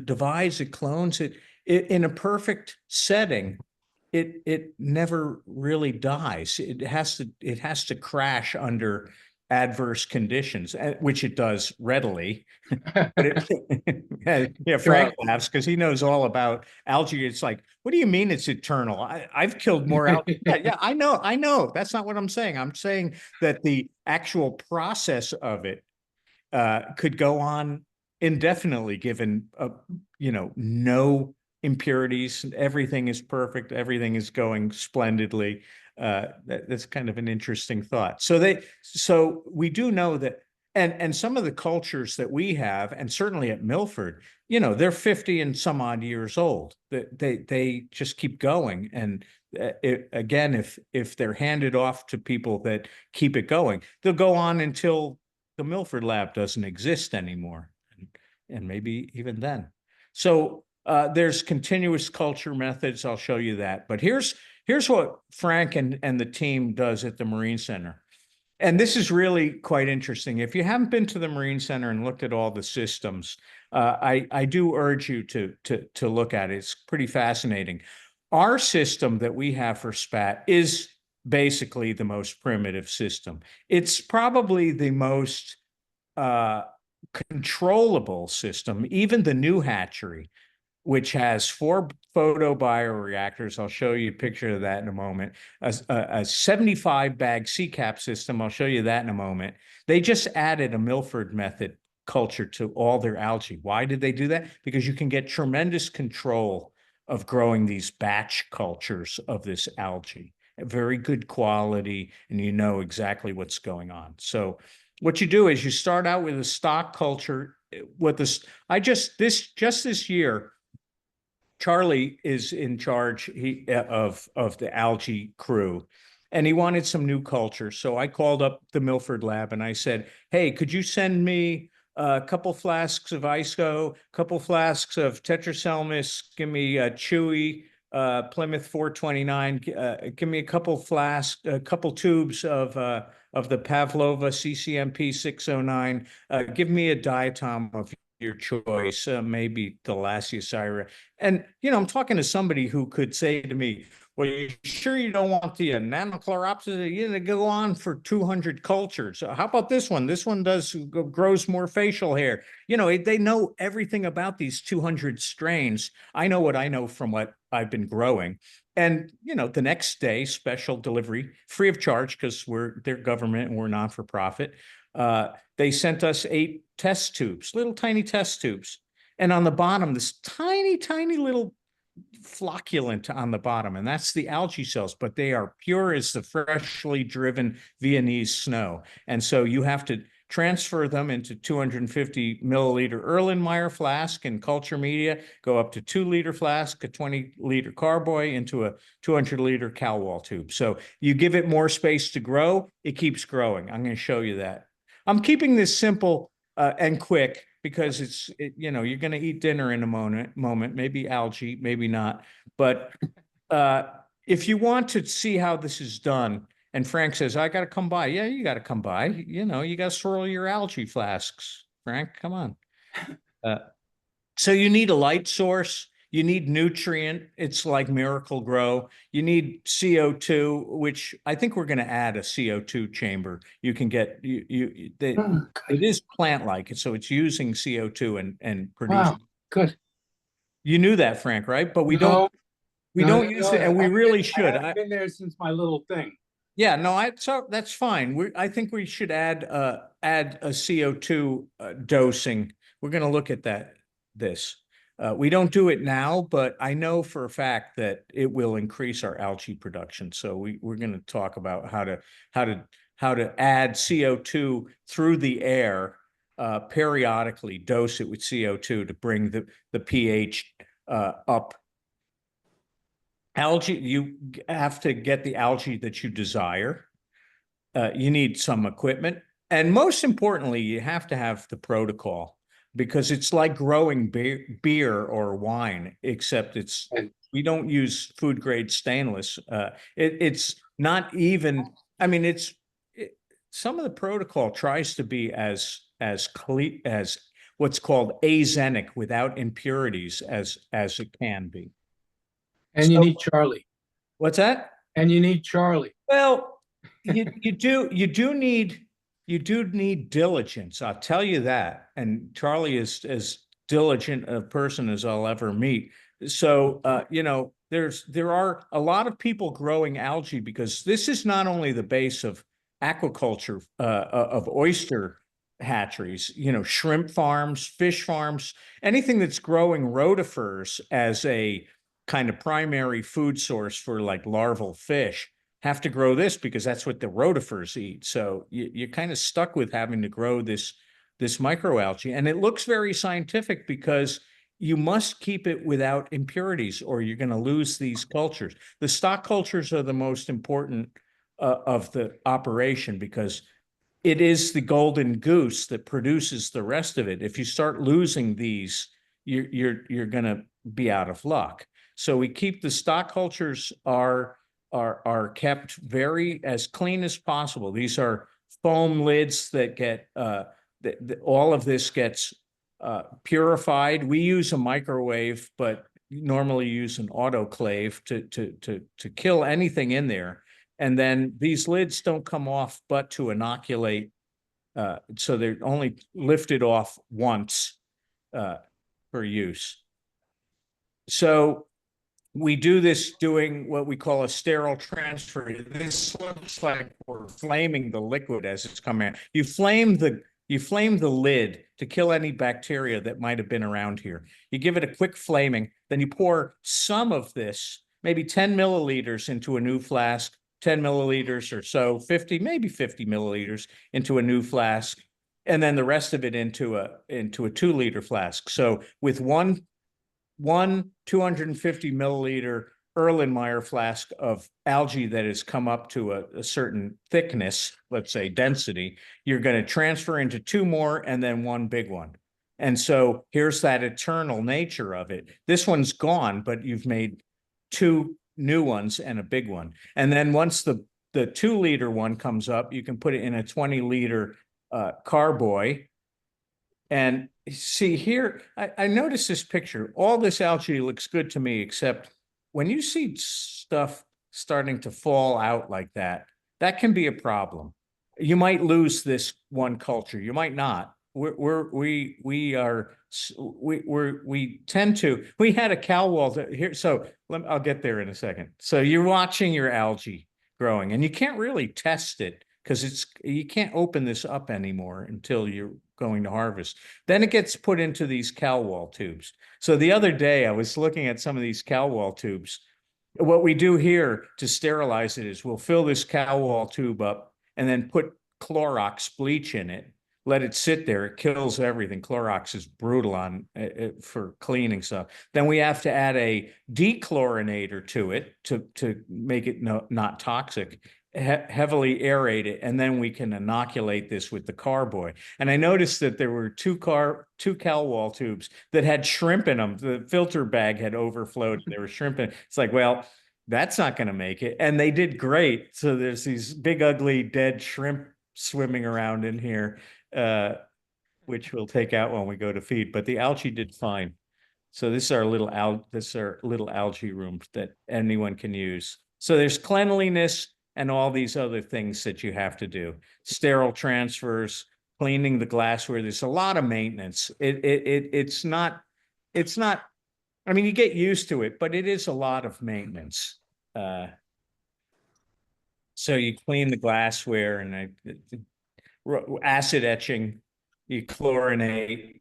divides, it clones it in a perfect setting. It never really dies. It has to crash under adverse conditions, which it does readily. But yeah, Sure. Frank laughs because he knows all about algae. It's like, what do you mean it's eternal? I've killed more algae. Yeah, I know. That's not what I'm saying. I'm saying that the actual process of it could go on indefinitely, given no impurities. Everything is perfect. Everything is going splendidly. That's kind of an interesting thought. So we do know that, and some of the cultures that we have, and certainly at Milford, they're 50 and some odd years old. They just keep going. And again, if they're handed off to people that keep it going, they'll go on until the Milford lab doesn't exist anymore, and maybe even then. So there's continuous culture methods. I'll show you that. But here's what Frank and the team does at the Marine Center. And this is really quite interesting. If you haven't been to the Marine Center and looked at all the systems, I do urge you to look at it. It's pretty fascinating. Our system that we have for Spat is basically the most primitive system. It's probably the most uh, controllable system. Even the new hatchery, which has 4 photobioreactors. I'll show you a picture of that in a moment. A 75 bag CCAP system. I'll show you that in a moment. They just added a Milford method culture to all their algae. Why did they do that? Because you can get tremendous control of growing these batch cultures of this algae. Very good quality, and you know exactly what's going on. So what you do is you start out with a stock culture. With this, this year, Charlie is in charge of the algae crew, and he wanted some new culture. So I called up the Milford lab and I said, "Hey, could you send me a couple flasks of ISO, a couple flasks of Tetracelmis, give me a Chewy Plymouth 429, give me a couple tubes of the Pavlova CCMP 609, give me a diatom of your choice, maybe the Lasiosira." And, I'm talking to somebody who could say to me, "Well, you sure you don't want the nanochloropsis? You to go on for 200 cultures. How about this one? This one grows more facial hair." They know everything about these 200 strains. I know what I know from what I've been growing. And, the next day, special delivery, free of charge, because we're their government and we're not for profit. They sent us 8 test tubes, little tiny test tubes. And on the bottom, this tiny, tiny little flocculant on the bottom, and that's the algae cells, but they are pure as the freshly driven Viennese snow. And so you have to transfer them into 250 milliliter Erlenmeyer flask and culture media, go up to 2-liter flask, a 20-liter carboy into a 200-liter Calwall tube. So you give it more space to grow, it keeps growing. I'm going to show you that. I'm keeping this simple and quick because you're going to eat dinner in a moment, maybe algae, maybe not. But if you want to see how this is done, and Frank says, "I got to come by." Yeah, you got to come by. You got to swirl your algae flasks. Frank, come on. So you need a light source. You need nutrient. It's like Miracle Grow. You need CO2, which I think we're going to add a CO2 chamber. You can get Oh, it good. is plant-like, so it's using CO2 and Wow, producing. good. You knew that, Frank, right? But we don't No, we no, don't no, use no. it, and we really I should. haven't been there since my little thing. Yeah, no, so that's fine. I think we should add a CO2 dosing. We're going to look at this. We don't do it now, but I know for a fact that it will increase our algae production. So we're going to talk about how to add CO2 through the air periodically, dose it with CO2 to bring the pH up algae, you have to get the algae that you desire. You need some equipment. And most importantly, you have to have the protocol because it's like growing beer or wine, except And we don't use food grade stainless. It's not even, I mean, it, some of the protocol tries to be as clean as what's called azenic without impurities as it can be. you So need Charlie. what's that? And you need Charlie. Well, you do need diligence. I'll tell you that. And Charlie is as diligent a person as I'll ever meet. So there are a lot of people growing algae because this is not only the base of aquaculture of oyster hatcheries, shrimp farms, fish farms, anything that's growing rotifers as a kind of primary food source for like larval fish have to grow this because that's what the rotifers eat. So you're kind of stuck with having to grow this microalgae. And it looks very scientific because you must keep it without impurities or you're going to lose these cultures. The stock cultures are the most important of the operation because it is the golden goose that produces the rest of it. If you start losing these, you're going to be out of luck. So we keep the stock cultures are kept very as clean as possible. These are foam lids that get all of this gets purified. We use a microwave, but normally use an autoclave to kill anything in there. And then these lids don't come off but to inoculate. So they're only lifted off once for use. So we do this doing what we call a sterile transfer. This looks like we're flaming the liquid as it's coming out. You flame the lid to kill any bacteria that might have been around here. You give it a quick flaming, then you pour some of this, maybe 10 milliliters into a new flask, 10 milliliters or so, 50, maybe 50 milliliters into a new flask, and then the rest of it into a 2-liter flask. So with one 250 milliliter Erlenmeyer flask of algae that has come up to a certain thickness, let's say density, you're going to transfer into 2 more and then 1 big one. And so here's that eternal nature of it. This one's gone, but you've made 2 new ones and a big one. And then once the 2-liter one comes up, you can put it in a 20-liter carboy. And see here, I noticed this picture. All this algae looks good to me, except when you see stuff starting to fall out like that, that can be a problem. You might lose this one culture. You might not. We tend to. We had a cow wall here, so I'll get there in a second. So you're watching your algae growing, and you can't really test it because you can't open this up anymore until you're going to harvest. Then it gets put into these cow wall tubes. So the other day I was looking at some of these cow wall tubes. What we do here to sterilize it is we'll fill this cow wall tube up and then put Clorox bleach in it, let it sit there. It kills everything. Clorox is brutal on for cleaning stuff. Then we have to add a dechlorinator to it to make it not toxic. Heavily aerate it, and then we can inoculate this with the carboy. And I noticed that there were two cow wall tubes that had shrimp in them. The filter bag had overflowed. There were shrimp in it. It's like, well, that's not going to make it. And they did great. So there's these big, ugly, dead shrimp swimming around in here, which we'll take out when we go to feed. But the algae did fine. So this is our little algae room that anyone can use. So there's cleanliness and all these other things that you have to do. Sterile transfers, cleaning the glassware. There's a lot of maintenance. It's not, I mean, you get used to it, but it is a lot of maintenance. So you clean the glassware and acid etching, you chlorinate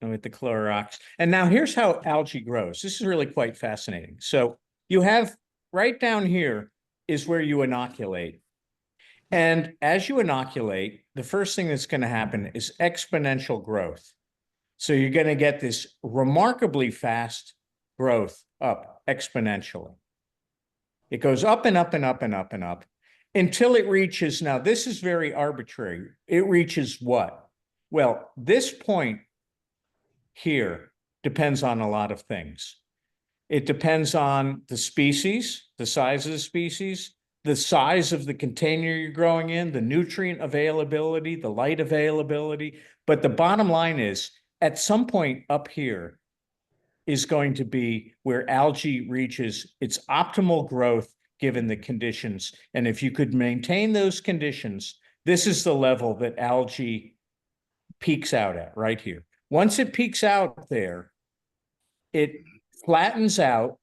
with the Clorox. And now here's how algae grows. This is really quite fascinating. So you have right down here is where you inoculate. And as you inoculate, the first thing that's going to happen is exponential growth. So you're going to get this remarkably fast growth up exponentially. It goes up and up and up and up and up until it reaches, now this is very arbitrary. It reaches what? Well, this point here depends on a lot of things. It depends on the species, the size of the species, the size of the container you're growing in, the nutrient availability, the light availability. But the bottom line is, at some point up here is going to be where algae reaches its optimal growth given the conditions. And if you could maintain those conditions, this is the level that algae peaks out at right here. Once it peaks out there, it flattens out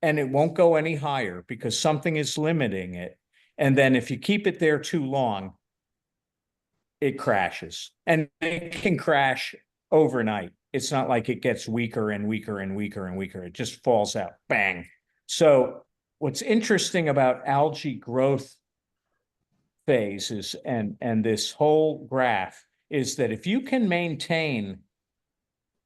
and it won't go any higher because something is limiting it. And then if you keep it there too long, it crashes. And it can crash overnight. It's not like it gets weaker and weaker and weaker and weaker. It just falls out, bang. So what's interesting about algae growth phases and this whole graph is that if you can maintain,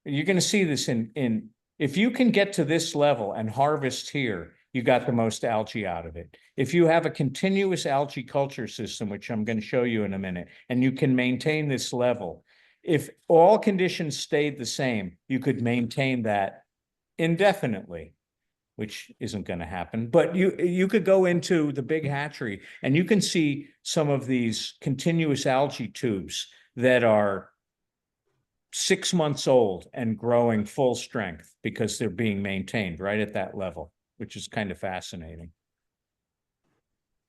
you're going to see this in if you can get to this level and harvest here, you got the most algae out of it. If you have a continuous algae culture system, which I'm going to show you in a minute, and you can maintain this level, if all conditions stayed the same, you could maintain that indefinitely, which isn't going to happen. But you could go into the big hatchery and you can see some of these continuous algae tubes that are 6 months old and growing full strength because they're being maintained right at that level, which is kind of fascinating.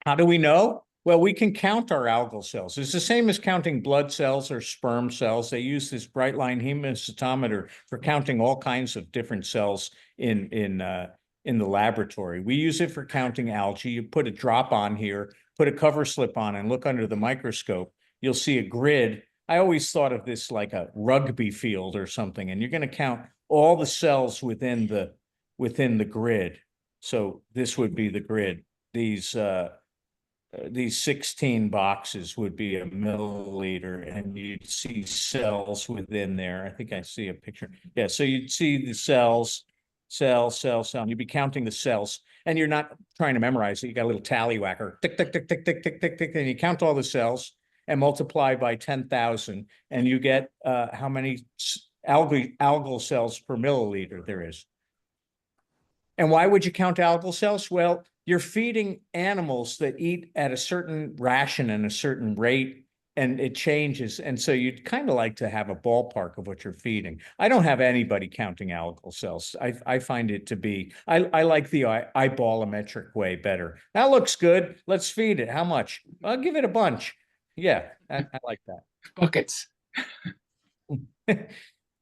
How do we know? Well, we can count our algal cells. It's the same as counting blood cells or sperm cells. They use this bright line hemocytometer for counting all kinds of different cells in the laboratory. We use it for counting algae. You put a drop on here, put a cover slip on, and look under the microscope. You'll see a grid. I always thought of this like a rugby field or something, and you're going to count all the cells within the grid. So this would be the grid. These 16 boxes would be a milliliter, and you'd see cells within there. I think I see a picture. Yeah, so you'd see the cells, cell, and you'd be counting the cells, and you're not trying to memorize it. You got a little tallywhacker, tick, tick, tick, tick, tick, tick, tick, tick, and you count all the cells and multiply by 10,000, and you get how many algal cells per milliliter there is. And why would you count algal cells? Well, you're feeding animals that eat at a certain ration and a certain rate, and it changes. And so you'd kind of like to have a ballpark of what you're feeding. I don't have anybody counting algal cells. I find it to be, I like the eyeball-metric way better. That looks good. Let's feed it. How much? I'll give it a bunch. Yeah, I like that. Buckets.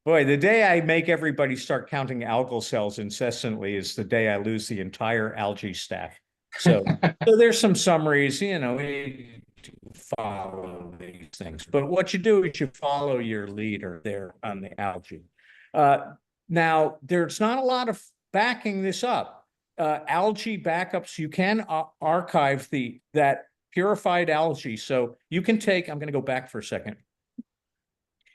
Boy, the day I make everybody start counting algal cells incessantly is the day I lose the entire algae staff. So there's some summaries, we follow these things. But what you do is you follow your leader there on the algae. Now, there's not a lot of backing this up. Algae backups, you can archive that purified algae. So you can take, I'm going to go back for a second.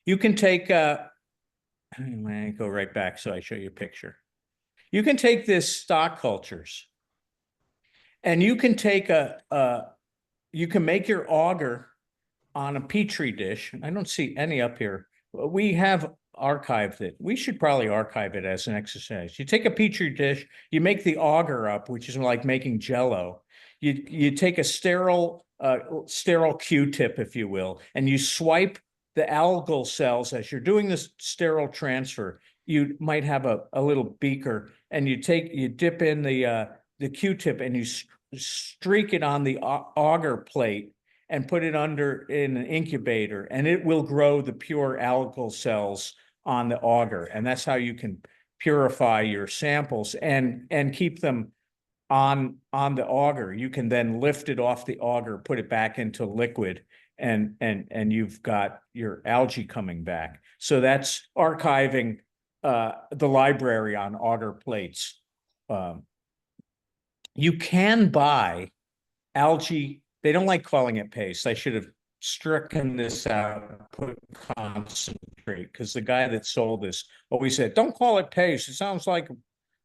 You can take, I'm going to go right back so I show you a picture. You can take this stock cultures and you can take you can make your auger on a Petri dish. I don't see any up here. We have archived it. We should probably archive it as an exercise. You take a Petri dish, you make the auger up, which is like making Jello. You take a sterile Q-tip, if you will, and you swipe the algal cells as you're doing this sterile transfer. You might have a little beaker, and you dip in the Q-tip and you streak it on the auger plate and put it in an incubator, and it will grow the pure algal cells on the auger. And that's how you can purify your samples and keep them on the auger. You can then lift it off the auger, put it back into liquid, and you've got your algae coming back. So that's archiving the library on auger plates. You can buy algae. They don't like calling it paste. I should have stricken this out, put concentrate, because the guy that sold this always said, don't call it paste. It sounds like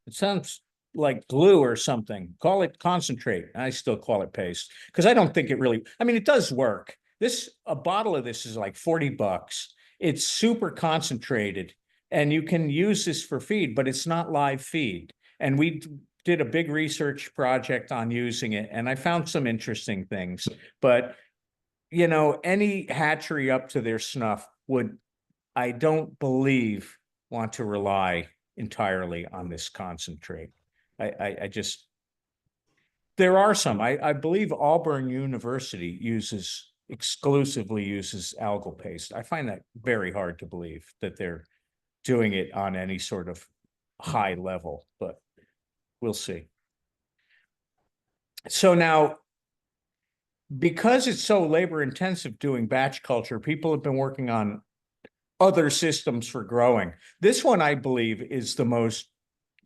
It sounds like glue or something. Call it concentrate. I still call it paste because I don't think it really, I mean, it does work. A bottle of this is like 40 bucks. It's super concentrated and you can use this for feed, but it's not live feed. And we did a big research project on using it and I found some interesting things, but you know, any hatchery up to their snuff would, I don't believe, want to rely entirely on this concentrate. I just, there are some, I believe Auburn University exclusively uses algal paste. I find that very hard to believe that they're doing it on any sort of high level, but we'll see. So now, because it's so labor intensive doing batch culture, people have been working on other systems for growing. This one, I believe, is the most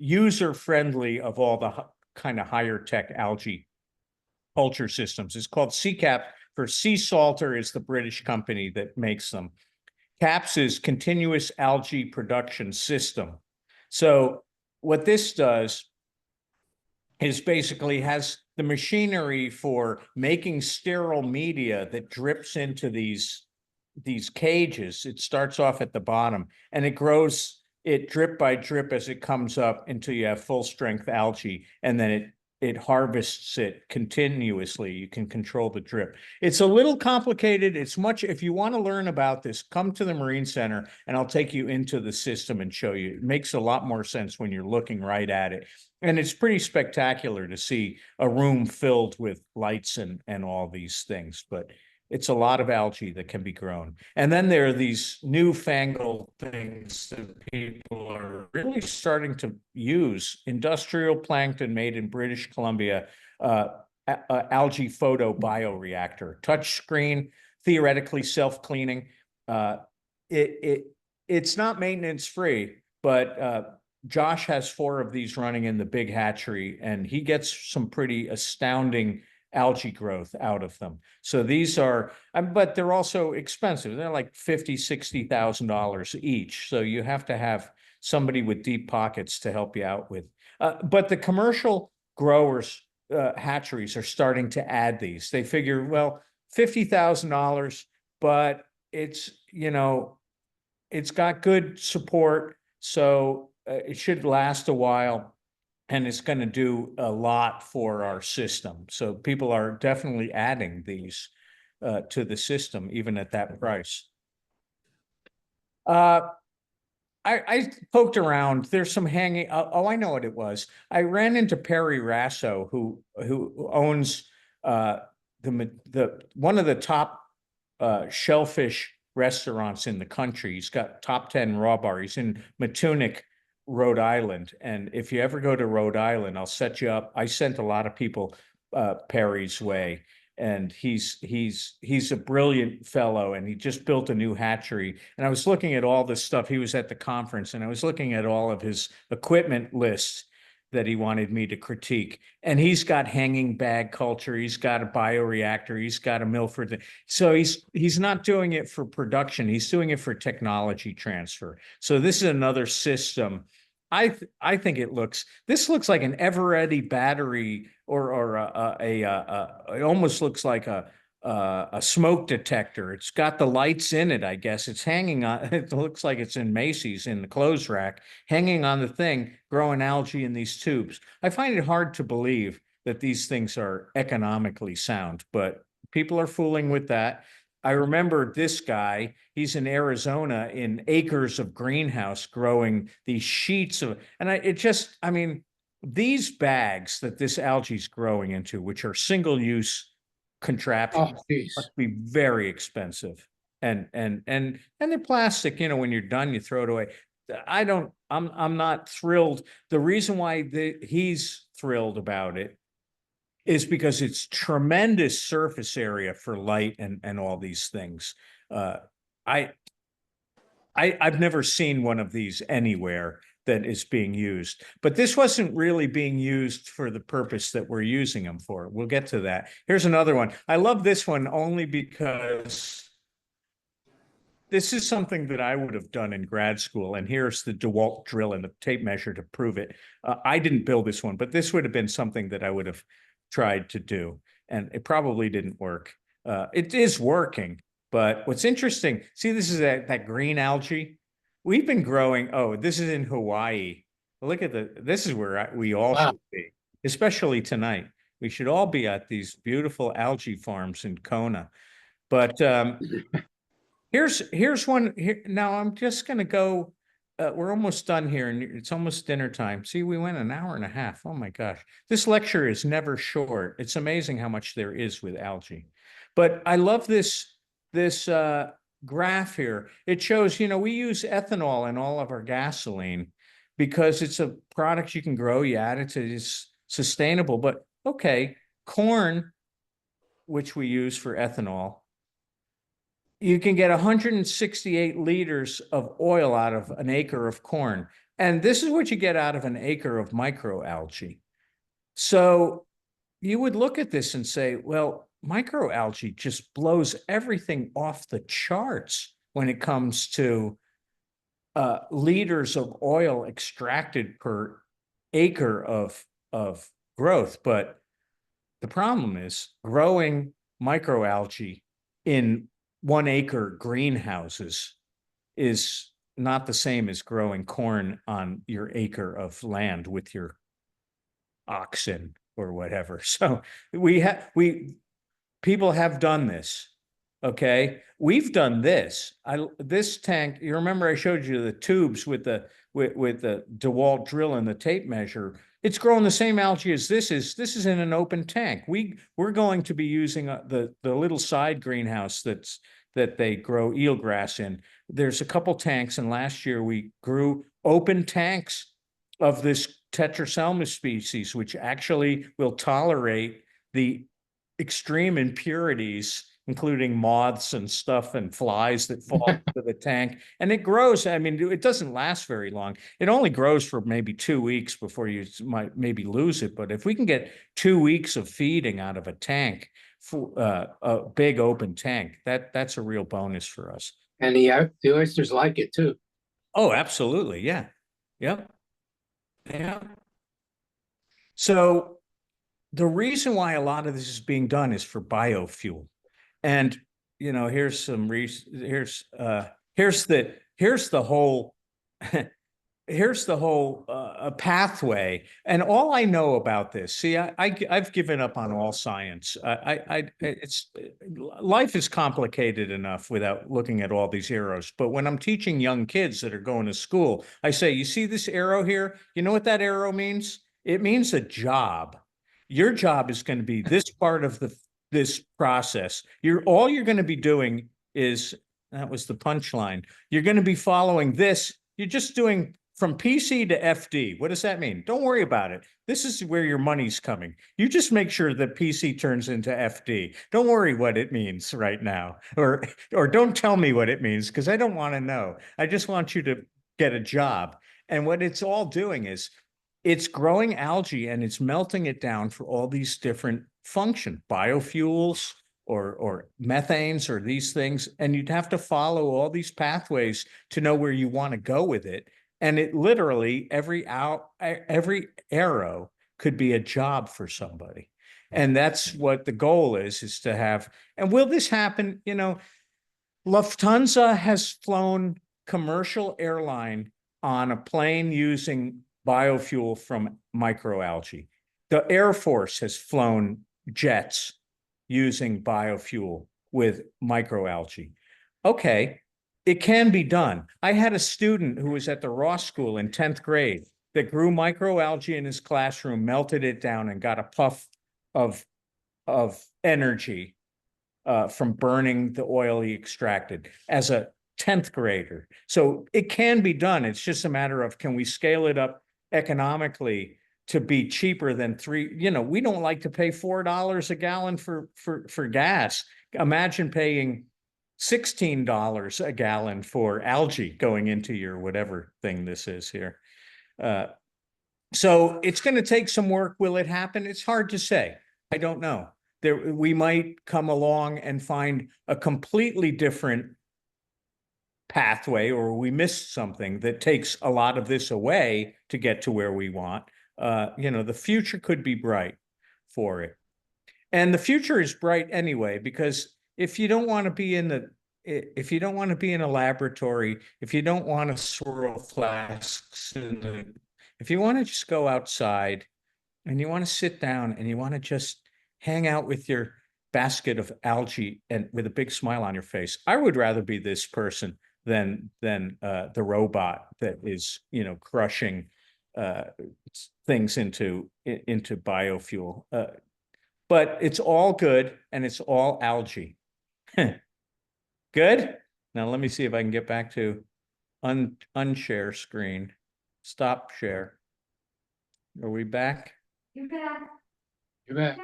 user-friendly of all the kind of higher tech algae culture systems. It's called CCAP for Sea Salter is the British company that makes them. CAPS is Continuous Algae Production System. So what this does is basically has the machinery for making sterile media that drips into these cages. It starts off at the bottom and it grows it drip by drip as it comes up until you have full strength algae, and then it harvests it continuously. You can control the drip. It's a little complicated. It's much, if you want to learn about this, come to the Marine Center and I'll take you into the system and show you. It makes a lot more sense when you're looking right at it. And it's pretty spectacular to see a room filled with lights and all these things, but it's a lot of algae that can be grown. And then there are these newfangled things that people are really starting to use. Industrial plankton made in British Columbia, algae photo bioreactor, touch screen, theoretically self-cleaning. It's not maintenance free, but Josh has 4 of these running in the big hatchery, and he gets some pretty astounding algae growth out of them. So these are, but they're also expensive. They're like $50,000-$60,000 each. So you have to have somebody with deep pockets to help you out with. But the commercial growers, hatcheries are starting to add these. They figure, well, $50,000, but it's, you know, it's got good support. So it should last a while. And it's going to do a lot for our system. So people are definitely adding these to the system, even at that price. I poked around. There's some hanging. Oh, I know what it was. I ran into Perry Rasso, who owns one of the top shellfish restaurants in the country. He's got top 10 raw bar. He's in Matunic, Rhode Island. And if you ever go to Rhode Island, I'll set you up. I sent a lot of people Perry's way, and he's a brilliant fellow, and he just built a new hatchery. And I was looking at all this stuff. He was at the conference, and I was looking at all of his equipment lists that he wanted me to critique. And he's got hanging bag culture. He's got a bioreactor. He's got a Milford. So he's not doing it for production. He's doing it for technology transfer. So this is another system. I think this looks like an ever-ready battery or it almost looks like a smoke detector. It's got the lights in it, I guess. It's hanging on, it looks like it's in Macy's in the clothes rack, hanging on the thing, growing algae in these tubes. I find it hard to believe that these things are economically sound, but people are fooling with that. I remember this guy, he's in Arizona in acres of greenhouse growing these sheets of, and I mean, these bags that this algae is growing into, which are single-use contraptions, must be very expensive. And they're plastic, you know, when you're done, you throw it away. I'm not thrilled. The reason why he's thrilled about it is because it's tremendous surface area for light and all these things. I've never seen one of these anywhere that is being used, but this wasn't really being used for the purpose that we're using them for. We'll get to that. Here's another one. I love this one only because this is something that I would have done in grad school. And here's the DeWalt drill and the tape measure to prove it. I didn't build this one, but this would have been something that I would have tried to do. And it probably didn't work. It is working. But what's interesting, see, this is that green algae. We've been growing. Oh, this is in Hawaii. Look at this is where we all Wow. should be, especially tonight. We should all be at these beautiful algae farms in Kona. But here's one here. Now I'm just gonna go. We're almost done here, and it's almost dinner time. See, we went an hour and a half. Oh my gosh, this lecture is never short. It's amazing how much there is with algae. But I love this graph here. It shows, we use ethanol in all of our gasoline because it's a product you can grow. You add it to it's sustainable. But okay, corn, which we use for ethanol, you can get 168 liters of oil out of an acre of corn. And this is what you get out of an acre of microalgae. So you would look at this and say, well, microalgae just blows everything off the charts when it comes to liters of oil extracted per acre of growth. But the problem is growing microalgae in 1 acre greenhouses is not the same as growing corn on your acre of land with your oxen or whatever. So people have done this. Okay. We've done this. This tank, you remember I showed you the tubes with the DeWalt drill and the tape measure. It's growing the same algae as this is. This is in an open tank. We're going to be using the little side greenhouse that they grow eelgrass in. There's a couple tanks, and last year we grew open tanks of this Tetracelmus species, which actually will tolerate the extreme impurities, including moths and stuff and flies that fall into the tank. And it grows. I mean, it doesn't last very long. It only grows for maybe 2 weeks before you might maybe lose it. But if we can get 2 weeks of feeding out of a tank, for a big open tank, that's a real bonus for us. And the oysters like it too. Oh, absolutely. Yeah. Yep. Yeah. So the reason why a lot of this is being done is for biofuel. And here's the whole here's the whole pathway. And all I know about this, see, I've given up on all science. Life is complicated enough without looking at all these arrows. But when I'm teaching young kids that are going to school, I say, you see this arrow here? You know what that arrow means? It means a job. Your job is going to be this part of this process. All you're going to be doing is, that was the punchline. You're going to be following this. You're just doing from PC to FD. What does that mean? Don't worry about it. This is where your money's coming. You just make sure that PC turns into FD. Don't worry what it means right now, or don't tell me what it means, because I don't want to know. I just want you to get a job. And what it's all doing is it's growing algae and it's melting it down for all these different function, biofuels or methanes or these things. And you'd have to follow all these pathways to know where you want to go with it. And it literally, every arrow could be a job for somebody. And that's what the goal is to have. And will this happen? Lufthansa has flown commercial airline on a plane using biofuel from microalgae. The Air Force has flown jets using biofuel with microalgae. Okay, it can be done. I had a student who was at the Ross School in 10th grade that grew microalgae in his classroom, melted it down, and got a puff of energy from burning the oil he extracted as a 10th grader. So it can be done. It's just a matter of, can we scale it up economically to be cheaper than we don't like to pay $4 a gallon for gas. Imagine paying $16 a gallon for algae going into your whatever thing this is here. So it's going to take some work. Will it happen? It's hard to say. I don't know. We might come along and find a completely different pathway or we missed something that takes a lot of this away to get to where we want, the future could be bright for it. And the future is bright anyway, because if you don't want to be in a laboratory, if you don't want to swirl flasks if you want to just go outside and you want to sit down and you want to just hang out with your basket of algae and with a big smile on your face, I would rather be this person than the robot that is, crushing things into biofuel. But it's all good and it's all algae. Good. Now let me see if I can get back to unshare screen. Stop share. Are we back? You bet.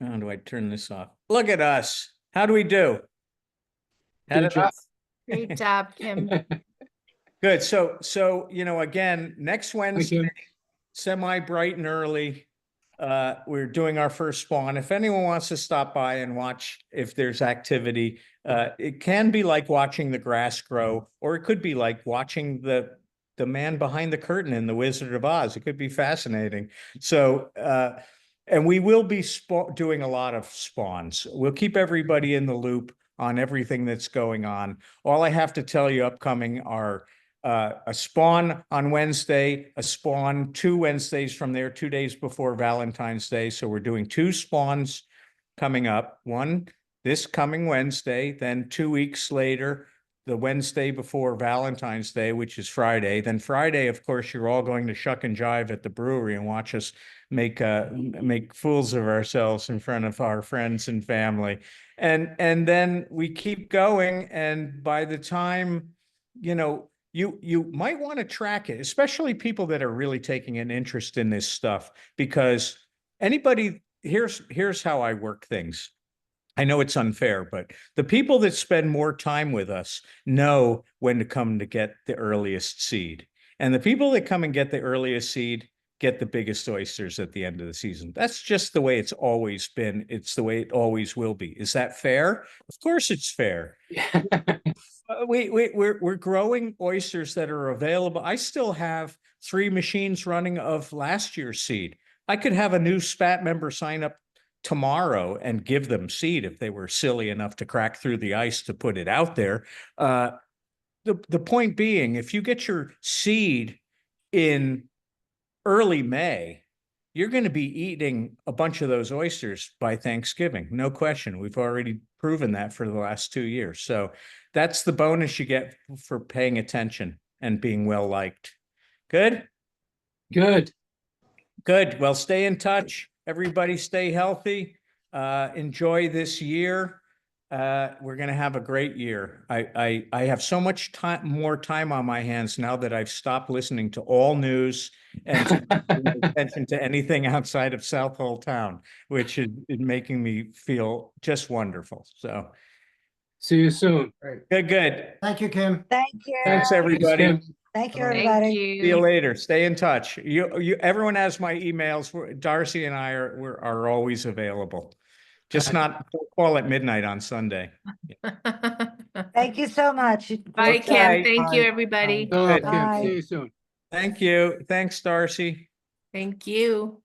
How do I turn this off? Look at us. How do we do? Good job. Great job, Kim. Good. So, again, next Thank Wednesday, you. semi-bright and early, we're doing our first spawn. If anyone wants to stop by and watch if there's activity, it can be like watching the grass grow, or it could be like watching the man behind the curtain in The Wizard of Oz. It could be fascinating. So, and we will be doing a lot of spawns. We'll keep everybody in the loop on everything that's going on. All I have to tell you upcoming are a spawn on Wednesday, a spawn 2 Wednesdays from there, 2 days before Valentine's Day. So we're doing 2 spawns coming up, one this coming Wednesday, then 2 weeks later, the Wednesday before Valentine's Day, which is Friday. Then Friday, of course, you're all going to shuck and jive at the brewery and watch us make fools of ourselves in front of our friends and family. And then we keep going. And by the time, you might want to track it, especially people that are really taking an interest in this stuff, because here's how I work things. I know it's unfair, but the people that spend more time with us know when to come to get the earliest seed. And the people that come and get the earliest seed get the biggest oysters at the end of the season. That's just the way it's always been. It's the way it always will be. Is that fair? Of course it's fair. We're growing oysters that are available. I still have 3 machines running of last year's seed. I could have a new Spat member sign up tomorrow and give them seed if they were silly enough to crack through the ice to put it out there. The point being, if you get your seed in early May, you're going to be eating a bunch of those oysters by Thanksgiving. No question. We've already proven that for the last 2 years. So that's the bonus you get for paying attention and being well liked. Good? Good. Good. Well, stay in touch. Everybody stay healthy. Enjoy this year. We're going to have a great year. I have so much more time on my hands now that I've stopped listening to all news and paying attention to anything outside of South Hole Town, which is making me feel just wonderful. So See you soon. good. Thank you, Kim. Thank you. Thanks, everybody. Kim. Thank you, Thank everybody. See you later. Stay in touch. Everyone has my emails. Darcy and I are always available. Just not call at midnight on Sunday. Thank you so much. Bye, Kim. Okay. Thank you, Bye. everybody. So, Kim, Bye. see you soon. Thank you. Thanks, Darcy. Thank you.